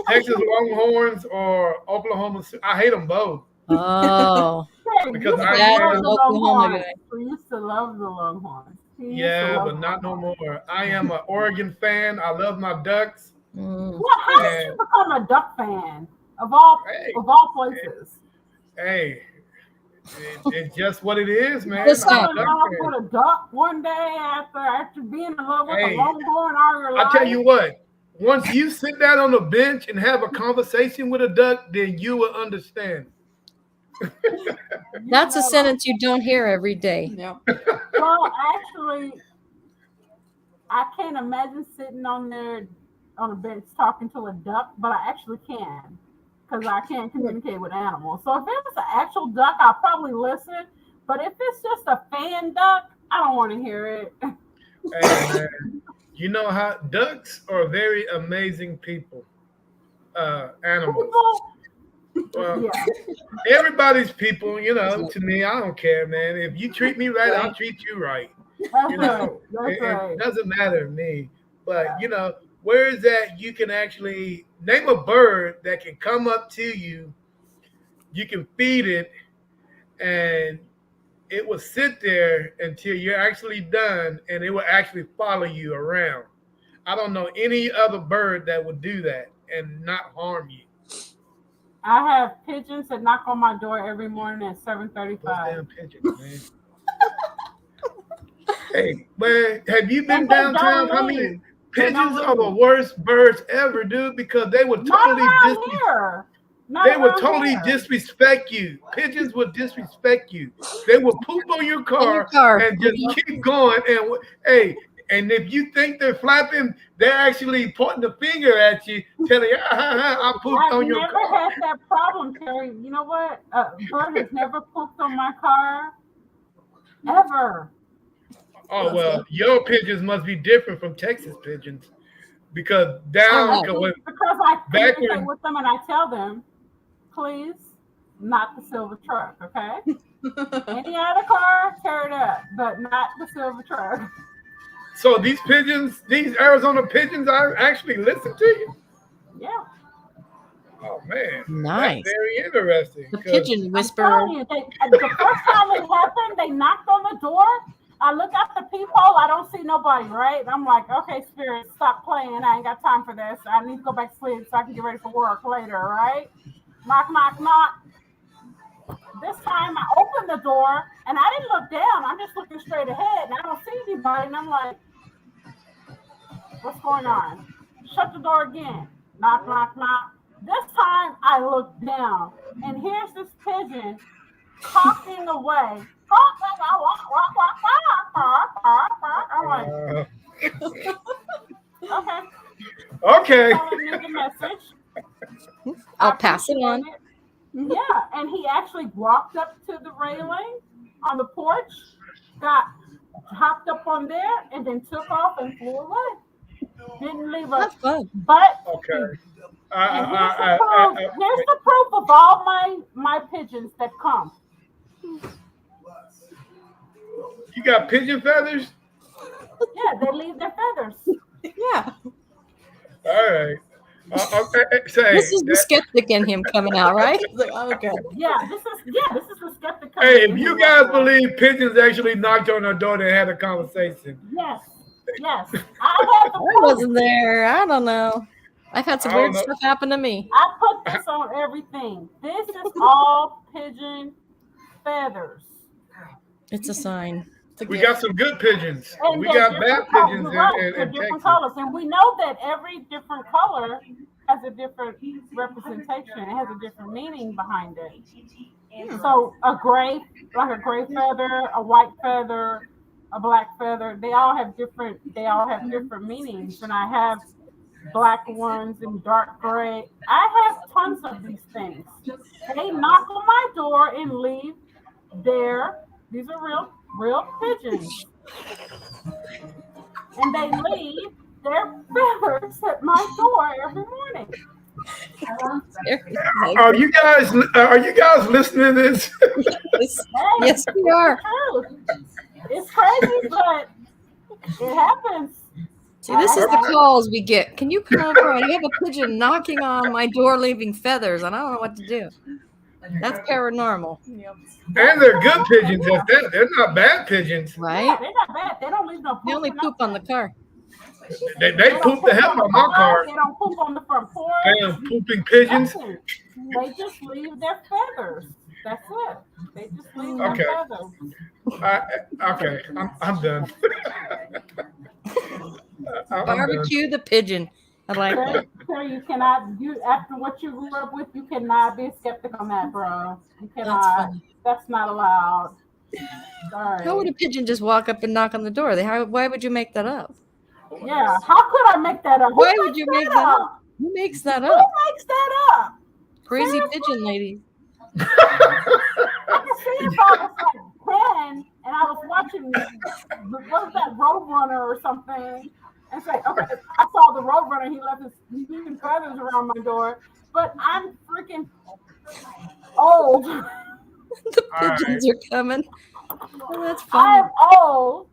Texas Longhorns or Oklahoma. I hate them both. Oh, Hey, Because you I used to am- love the Oklahoma Longhorns. guy. We used to love the Longhorns. He used to Yeah, love but the not no Longhorns. more. I am an Oregon fan. I love my Ducks. mm. Well, how did you And become a Duck fan of all places? hey, it's just what it is, man. Listen. I'm a Falling in Duck love fan. with a duck one day after being in love with a Hey, Longhorn all your life. I tell you what. Once you sit down on the bench and have a conversation with a duck, then you will understand. That's a sentence you don't hear every day. Yep. Well, actually, I can't imagine sitting on there on a bench talking to a duck, but I actually can because I can't communicate with animals. So if it's an actual duck, I'll probably listen. But if it's just a fan duck, I don't want to hear it. Hey, man, you know how ducks are very amazing people, animals. People, Well, yeah, everybody's people, to me, I don't care, man. If you treat me right, I'll treat you right. that's You know, right. That's it right. doesn't matter to me. But, Yeah. where is that you can actually name a bird that can come up to you, you can feed it, and it will sit there until you're actually done, and it will actually follow you around. I don't know any other bird that would do that and not harm you. I have pigeons that knock on my door every morning at Those 7:35. damn pigeons, man. Hey, man, have you been And they downtown? don't How many leave. They don't pigeons are the leave. worst birds ever, dude? Because they would Not totally around here. Not they would around totally here. disrespect you. Pigeons would disrespect you. They would poop on your car, and just keep going. And hey, and if you think they're flapping, they're actually pointing the finger at you, telling you, I pooped I've on your never car. had that problem, Terry. You know what? A bird has never pooped on my car. Ever. Oh, well, your pigeons must be different from Texas pigeons. Because Because I back communicate when- with them and I tell them, please, not the silver truck, okay? Any other car, tear it up, but not the silver truck. So these pigeons, these Arizona pigeons, are actually listen to you. Yeah. Oh man, Nice. That's very interesting. The pigeon I'm whisperer. telling you, the first time it happened, they knocked on the door. I look out the peephole, I don't see nobody, right? I'm like, okay, spirit, stop playing. I ain't got time for this. I need to go back to sleep so I can get ready for work later, right? Knock, knock, knock. This time I opened the door and I didn't look down. I'm just looking straight ahead and I don't see anybody. And I'm like, what's going on? Shut the door again. Knock, knock, knock. This time I look down and here's this pigeon talking away. I'm like, okay. Okay. Telling me the message. I'll pass it on. Yeah, and he actually walked up to the railing on the porch, hopped up on there, and then took off and flew away. Didn't leave us. That's fun. But Okay. here's the proof of all my pigeons that come. You got pigeon feathers? Yeah, they leave their feathers. Yeah. All right. Say, This is the skeptic in him coming out, right? Like, oh, okay. This is the skeptic. hey, if you guys believe pigeons actually knocked on our door and had a conversation. Yes. I wasn't there. I don't know. I've had some weird stuff happen to me. I put this on everything. This is all pigeon feathers. It's a sign. We got some good pigeons. And we got bad pigeons in different Texas. colors. And we know that every different color has a different representation. It has a different meaning behind it. So a gray feather, a white feather, a black feather, they all have different meanings. And I have black ones and dark gray. I have tons of these things. They knock on my door and leave these are real pigeons. And they leave their feathers at my door every morning. Are you guys listening to this? Yes, we are. It's crazy, but it happens. See, this is the calls we get. Can you come over? I have a pigeon knocking on my door, leaving feathers, and I don't know what to do. That's paranormal. And they're good pigeons at that. They're not bad pigeons. Right? Yeah, they're not bad. They don't leave no poop. They only poop on the car. They poop the hell on my car. They don't poop on the front porch. Damn pooping pigeons. They just leave their feathers. That's it. They just leave their feathers. Okay, I'm done. Barbecue the pigeon. I like that. Sir, you cannot. After what you grew up with, you cannot be a skeptic on that, bro. You cannot. That's not allowed. Sorry. How would a pigeon just walk up and knock on the door? Why would you make that up? Yeah. How could I make that up? Why would you make that up? Who makes that up? Who makes that up? Crazy Seriously? pigeon lady. I can see if I was like 10 and I was watching, what was that, Roadrunner or something? And say, okay, I saw the Roadrunner, he left his leaving feathers around my door, but I'm freaking old. The pigeons are coming. Oh, that's I fun. am old.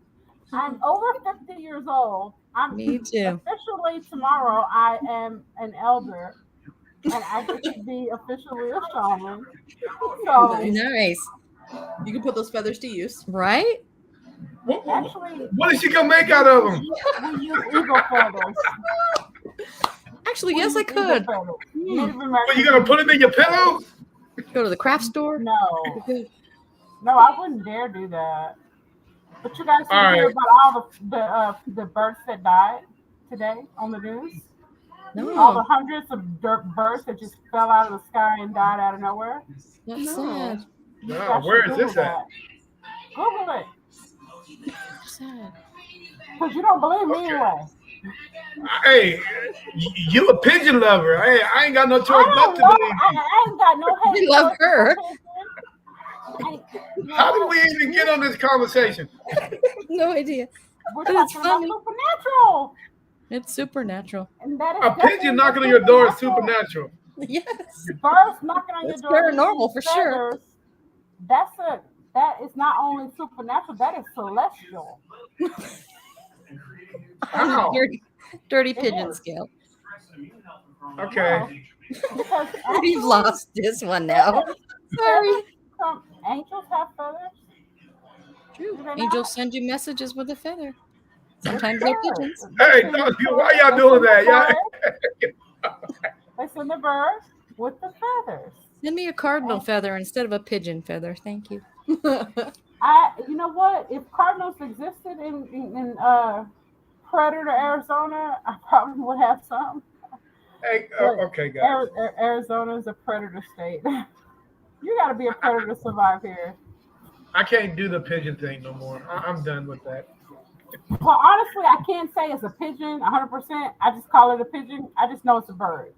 I'm over 50 years old. Me too. Officially tomorrow, I am an elder. And I get to be officially a shaman. So Nice. You can put those feathers to use. Right? actually, What is she gonna make out of them? we use eagle feathers. Actually, yes, I could. Native What, American. you gonna put them in your pillow? Go to the craft store. No, I wouldn't dare do that. But you guys All hear right. about all the birds that died today on the news? All the No, hundreds of birds that just fell out of the sky and died out of nowhere. that's sad. You No, guys where should is this Google at? that. Google it, Sad. because you don't believe me anyway. Hey, you a pigeon lover? Hey, I ain't got no choice I but don't to know. believe you. I ain't got no hate. You love her. How did we even get on this conversation? No idea. We're But it's talking about funny. supernatural. It's supernatural. And that is A pigeon knocking on your door is supernatural. Yes. Birds knocking on your It's door. paranormal for sure. That is not only supernatural, that is celestial. How? Dirty pigeon scale. Okay. Because We've lost this one now. Sorry. some angels have feathers. True. Do they not? Angels send you messages with a feather. Sometimes they're pigeons. Hey, why y'all doing that? They send the birds with the feathers. Send me a cardinal feather instead of a pigeon feather. Thank you. You know what? If cardinals existed in Predator, Arizona, I probably would have some. Hey, okay, guys. Arizona is a predator state. You got to be a predator to survive here. I can't do the pigeon thing no more. I'm done with that. Well, honestly, I can't say it's a pigeon 100%. I just call it a pigeon. I just know it's a bird.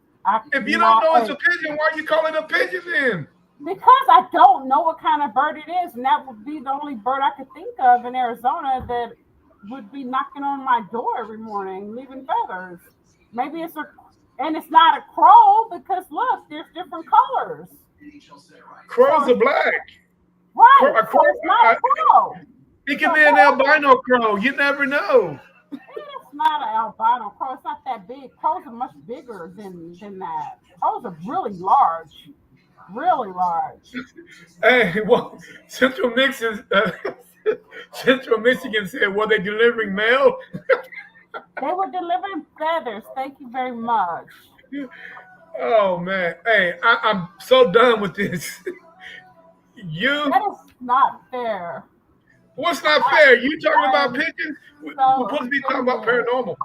If you don't know it's a pigeon, why you call it a pigeon then? Because I don't know what kind of bird it is, and that would be the only bird I could think of in Arizona that would be knocking on my door every morning, leaving feathers. Maybe it's it's not a crow because look, there's different colors. Crows are black. Right, A crow- so it's not a crow. It can be an albino crow. You never know. It's not an albino crow. It's not that big. Crows are much bigger than that. Crows are really large. Really large. Hey, well, Central Michigan said, were they delivering mail? They were delivering feathers. Thank you very much. Oh man, hey, I'm so done with this. You, That is not fair. what's not fair? You talking about I'm pigeons? We're so supposed to be talking about offended paranormal.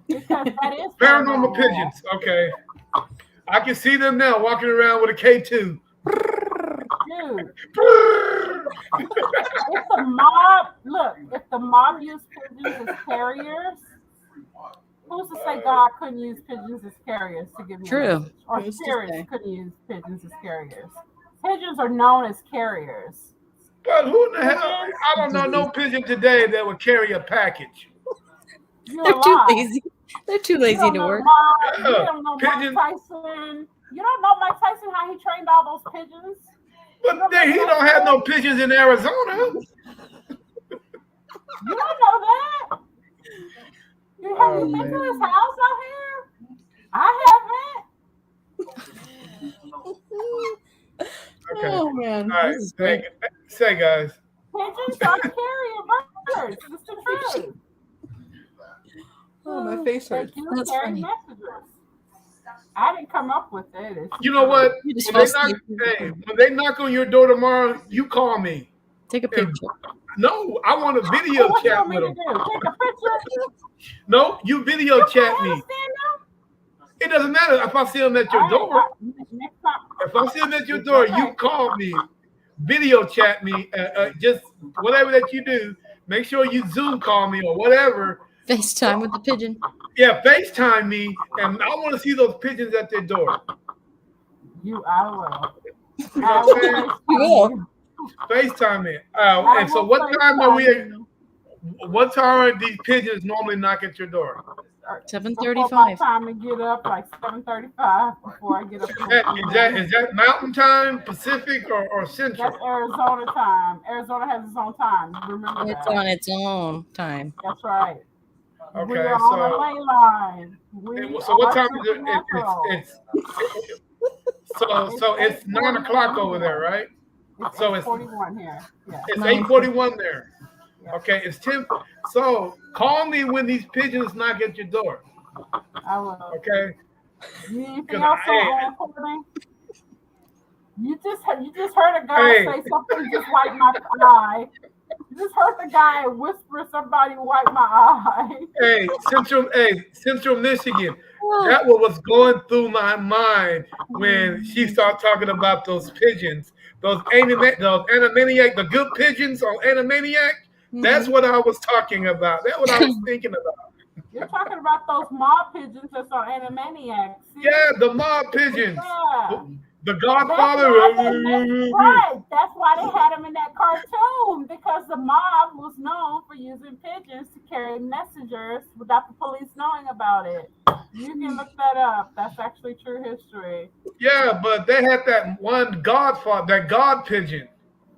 because that is Paranormal paranormal. pigeons. Okay, I can see them now walking around with a K2. Dude, if the mob used pigeons as carriers, who's to say God couldn't use pigeons as carriers to give me a True. message? Or Who's to spirits say? couldn't use pigeons as carriers. Pigeons are known as carriers. But who in the hell? I don't know no pigeon today that would carry a package. You're They're too alive. lazy. They're too You lazy don't to know work. You don't know Mike Pigeon. Tyson. You don't know Mike Tyson, how he trained all those pigeons? But he don't have no pigeons in Arizona. You don't know that. Have you been to his house out here? I Okay. Oh man. All right. This is great. Say, guys. haven't. Pigeons are carrier birds. It's the truth. Oh, my face They hurts. do That's carry funny. messages. I didn't come up with it. It's You know what? You just When fall they, asleep. when they knock on your door tomorrow, you call me. Take a picture. No, I want a video what you chat want me with to them. do? Take a picture? No, you video chat I me. understand now. It doesn't matter if I see them at your door. Next time. If I see them at your door, you call me, video chat me, just whatever that you do. Make sure you Zoom call me or whatever. FaceTime with the pigeon. Yeah, FaceTime me, and I want to see those pigeons at their door. I will. You know what I'm saying? You will. FaceTime me. And so, what time are we? What time are these pigeons normally knock at your door? 7:35. Time to get up like 7:35 before I get up. Is that Mountain Time, Pacific, or Central? That's Arizona time. Arizona has its own time. Remember It's that. on its own time. That's right. Okay, We're on the ley line. so what time is it? Supernatural. So it's 9 o'clock over there, right? So it's 41 here. Yeah. It's 8:41 there. Yeah. Okay, it's 10. So call me when these pigeons knock at your door. I will. Okay. Anything else on recording? You just heard a guy say something just like my eye. You just heard the guy whisper, "Somebody wipe my eye." Hey, Central Michigan. That was going through my mind when she started talking about those pigeons, those Animaniac, the good pigeons on Animaniac. That's what I was talking about. That's what I was thinking about. You're talking about those mob pigeons that's on Animaniacs. Yeah, the mob pigeons. Yeah. The Godfather. Right. That's why they had him in that cartoon, because the mob was known for using pigeons to carry messengers without the police knowing about it. You can look that up. That's actually true history. Yeah, but they had that one Godfather, that God pigeon.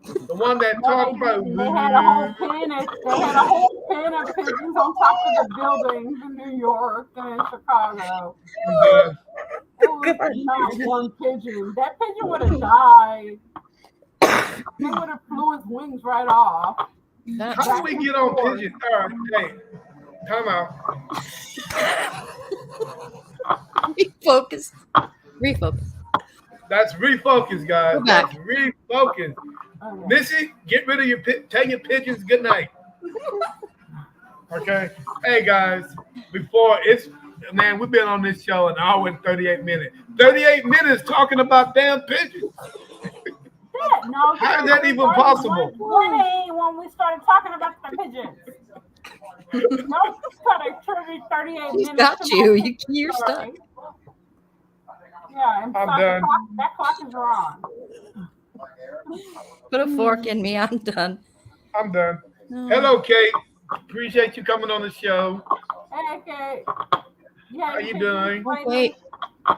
The one that talked about. They had a whole pen of pigeons on top of the buildings in New York and in Chicago. It was not one pigeon. That pigeon would have died. They would have flew his wings right off. How do we get on pigeons? All right, hey, time out. Refocus. That's refocus, guys. Go back. That's refocus. Okay. Missy, get rid of your tell your pigeons good night. Okay. Hey guys, we've been on this show an hour and 38 minutes. 38 minutes talking about damn pigeons. No, how is that even possible? 1:20 when we started talking about the pigeons. No, cut 38 minutes. He's got you. You're stuck. Yeah, and I'm done. That clock is wrong. Put a fork in me. I'm done. I'm done. Hello, Kate. Appreciate you coming on the show. Hey, Kate. How you doing? Wait.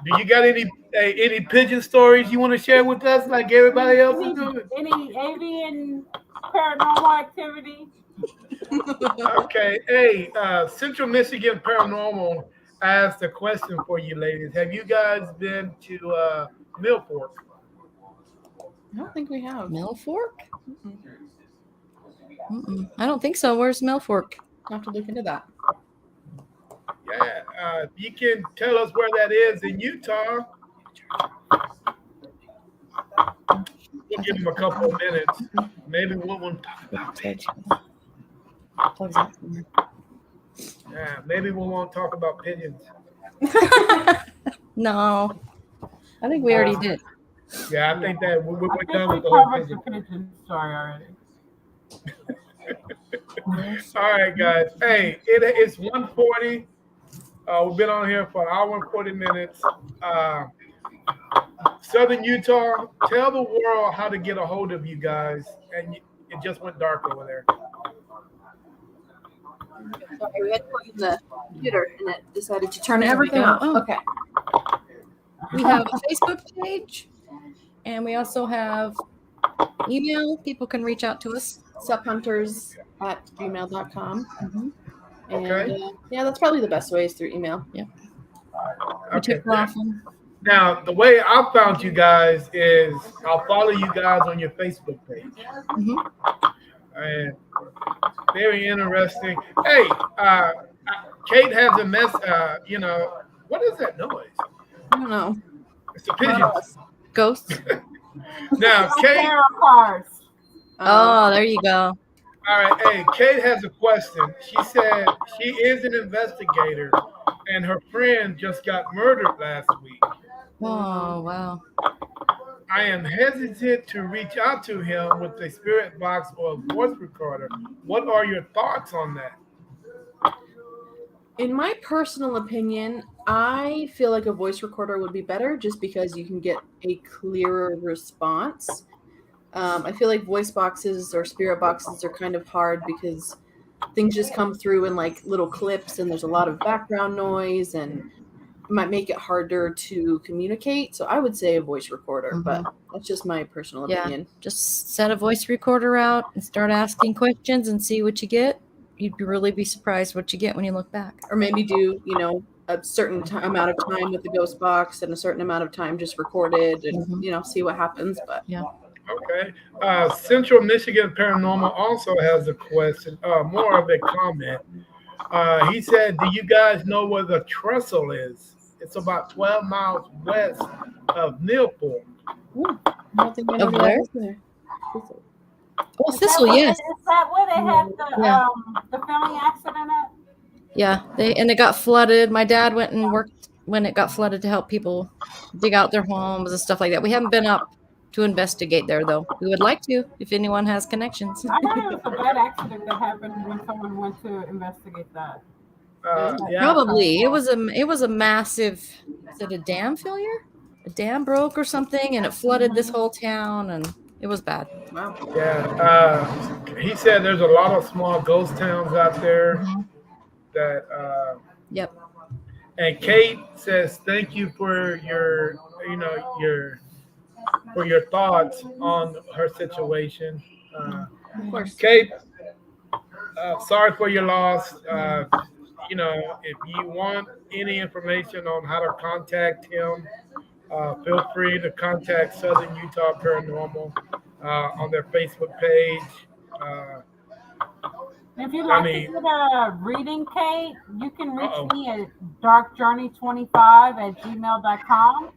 Do you got any pigeon stories you want to share with us, like everybody else is doing? Any avian paranormal activity? Okay. Hey, Central Michigan Paranormal asked a question for you ladies. Have you guys been to Milford? I don't think we have. Milfork? Mm-mm. I don't think so. Where's Milfork? I'll have to look into that. Yeah. You can tell us where that is in Utah. We'll give them a couple of minutes. Maybe we won't talk about pigeons. Yeah, maybe we won't talk about pigeons. No, I think we already did. Yeah, I think that we're I think done we with the whole covered pigeon. the pigeon story already. All right, guys. Hey, it's 1:40. We've been on here for an hour and 40 minutes. Southern Utah, tell the world how to get a hold of you guys. And it just went dark over there. Sorry, we had to plug in the computer and it decided to turn There we everything go. off. Oh. Okay. We have a Facebook page, and we also have email. People can reach out to us. Suphunters@gmail.com. And Okay. yeah, that's probably the best way is through email. We Okay. check often. Now, the way I found you guys is I'll follow you guys on your Facebook page. And very interesting. Hey, Kate has a mess. What is that noise? I don't know. It's the pigeons. Ghosts. Now, Kate. Tarot cards. Oh, there you go. All right. Hey, Kate has a question. She said she is an investigator, and her friend just got murdered last week. Oh, wow. I am hesitant to reach out to him with a spirit box or a voice recorder. What are your thoughts on that? In my personal opinion, I feel like a voice recorder would be better just because you can get a clearer response. I feel like voice boxes or spirit boxes are kind of hard because things just come through in like little clips and there's a lot of background noise and it might make it harder to communicate. So I would say a voice recorder, but that's just my personal opinion. Just set a voice recorder out and start asking questions and see what you get. You'd really be surprised what you get when you look back. Or maybe do, a certain amount of time with the ghost box and a certain amount of time just recorded and, see what happens. But yeah. Okay. Central Michigan Paranormal also has a question, more of a comment. He said, do you guys know where the trestle is? It's about 12 miles west of Milford. I don't think I know Of where where? that is there. Oh, Thistle, yes. Is that where they had the filming accident at? Yeah, they got flooded. My dad went and worked when it got flooded to help people dig out their homes and stuff like that. We haven't been up to investigate there, though. We would like to if anyone has connections. I heard it was a bad accident that happened when someone went to investigate that. Yeah. Probably. It was a massive, is it a dam failure? A dam broke or something, and it flooded this whole town, and it was bad. Wow. Yeah. He said there's a lot of small ghost towns out there that. Yep. And Kate says, "Thank you for your thoughts on her situation." Of course. Kate, sorry for your loss. If you want any information on how to contact him, feel free to contact Southern Utah Paranormal on their Facebook page. If you'd like to get a reading, Kate, you can reach me at darkjourney25@gmail.com,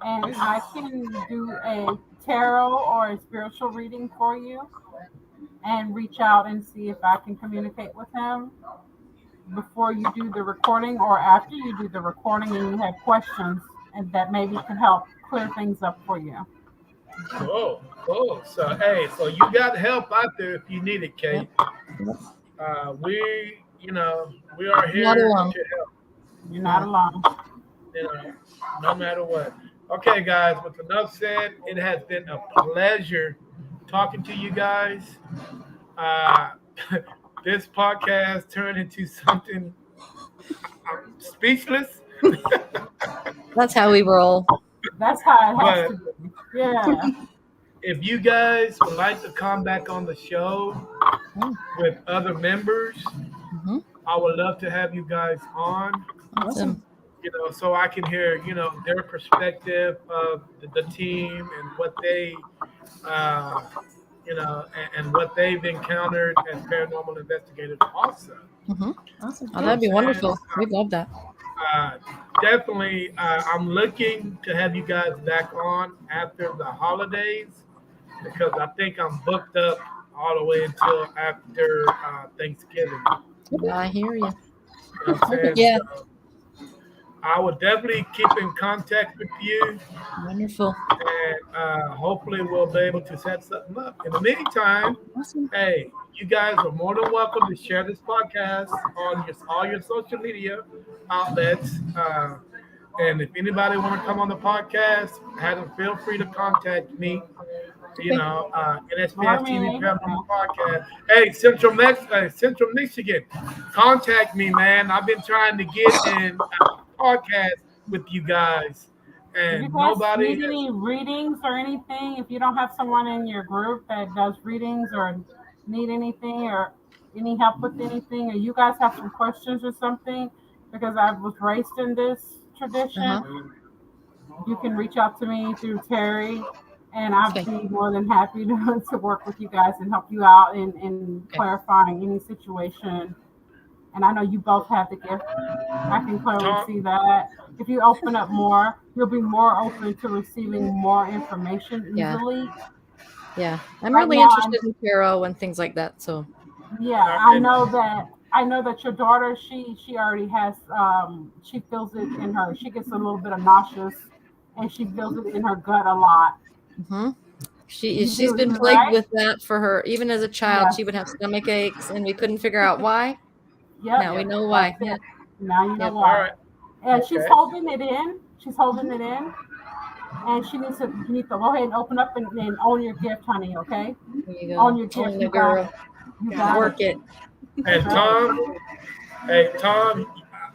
and I can do a tarot or a spiritual reading for you and reach out and see if I can communicate with him before you do the recording or after you do the recording and you have questions and that maybe can help clear things up for you. Cool. So you got help out there if you need it, Kate. We are here to help. You're not alone. No matter what. Okay, guys, with enough said, it has been a pleasure talking to you guys. This podcast turned into something. I'm speechless. That's how we roll. That's how it has to be. Yeah. If you guys would like to come back on the show, with other members. Mm-hmm. I would love to have you guys on, Awesome. so I can hear, their perspective of the team and what they, uh, and what they've encountered as paranormal investigators also. Mm-hmm. Awesome. Oh, that'd be I'm wonderful. We'd love that. Uh, Definitely, I'm looking to have you guys back on after the holidays because I think I'm booked up all the way until after Thanksgiving. I hear you. You know what I'm saying? Yeah. So I will definitely keep in contact with you, Wonderful. and hopefully we'll be able to set something up. In the meantime, Awesome. hey, you guys are more than welcome to share this podcast on all your social media outlets. And if anybody want to come on the podcast, have them feel free to contact me. NSPS TV Paranormal Podcast. Hey, Central Michigan, contact me, man. I've been trying to get in a podcast with you guys, Do you and guys nobody need any readings or anything? If you don't have someone in your group that does readings or need anything or any help with anything, or you guys have some questions or something, because I was raised in this tradition, Uh-huh. you can reach out to me through Terry, and I'd Okay. be more than happy to work with you guys and help you out in Okay. clarifying any situation. And I know you both have the gift. I can clearly see that. If you open up more, you'll be more open to receiving more information Yeah. easily. Yeah. I'm Right really now, interested in tarot and things like that. So Yeah, I know that your daughter, she already has, she feels it in her. She gets a little bit of nauseous, and she feels it in her gut a lot. hmm You she's do, been you plagued right? with that for her. Even as a child, Yes. she would have stomach aches, and we couldn't figure out why. Yep. Now we know why. That's Yeah. it. Now you know Yep. All why. right. And she's Okay. holding it in. She's holding it in. And you need to go ahead and open up and own your gift, honey, okay? There you go. Own your gift. Own the You got girl. it. You got Work it. And Tom,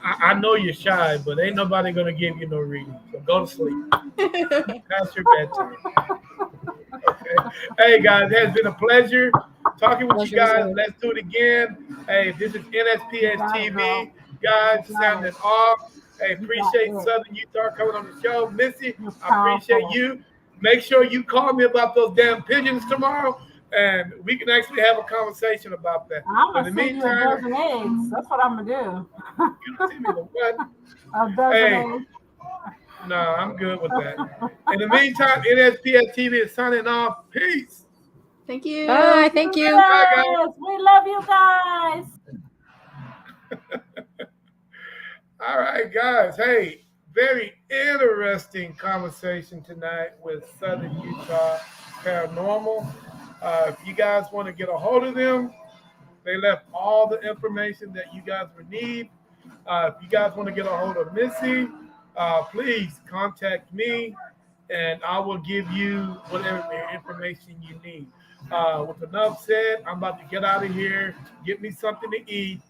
I know you're shy, but ain't nobody gonna give you no reading. So go to sleep. Past your bedtime. Okay. Hey guys, it has been a pleasure talking with you Pleasure is guys. ours. Let's do it again. Hey, this is NSPS got it, TV. girl. Guys, You got sounding it. off. Hey, You got appreciate it. Southern Utah coming on the show. Missy, You're I appreciate powerful. you. Make sure you call me about those damn pigeons tomorrow, and we can actually have a conversation about that. I'm But going in to the send you a meantime, dozen eggs. That's what I'm going to do. you don't see me the what? A dozen Hey. eggs. No, I'm good with that. In the meantime, NSPS TV is signing off. Peace. Thank you. Bye. Thank you. Bye, guys. Yes, we love you guys. All right, guys. Hey, very interesting conversation tonight with Southern Utah Paranormal. If you guys want to get a hold of them, they left all the information that you guys would need. If you guys want to get a hold of Missy, please contact me, and I will give you whatever information you need. With enough said, I'm about to get out of here, get me something to eat,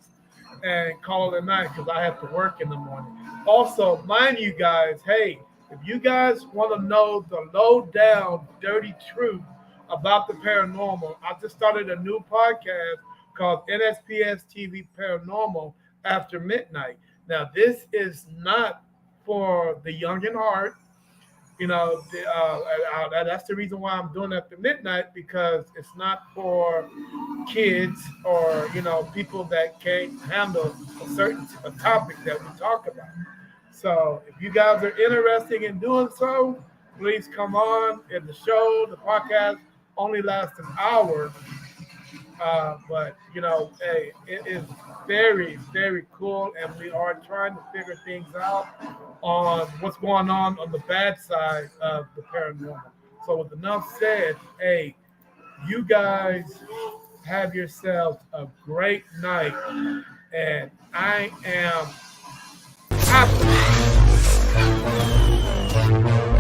and call it a night because I have to work in the morning. Also, mind you guys, hey, if you guys want to know the low down, dirty truth about the paranormal, I just started a new podcast called NSPS TV Paranormal After Midnight. Now, this is not for the young in heart. That's the reason why I'm doing After Midnight, because it's not for kids or people that can't handle a topic that we talk about. So if you guys are interested in doing so, please come on. And the podcast only lasts an hour. But hey, it is very, very cool, and we are trying to figure things out on what's going on the bad side of the paranormal. So with enough said, hey, you guys have yourselves a great night, and I am happy.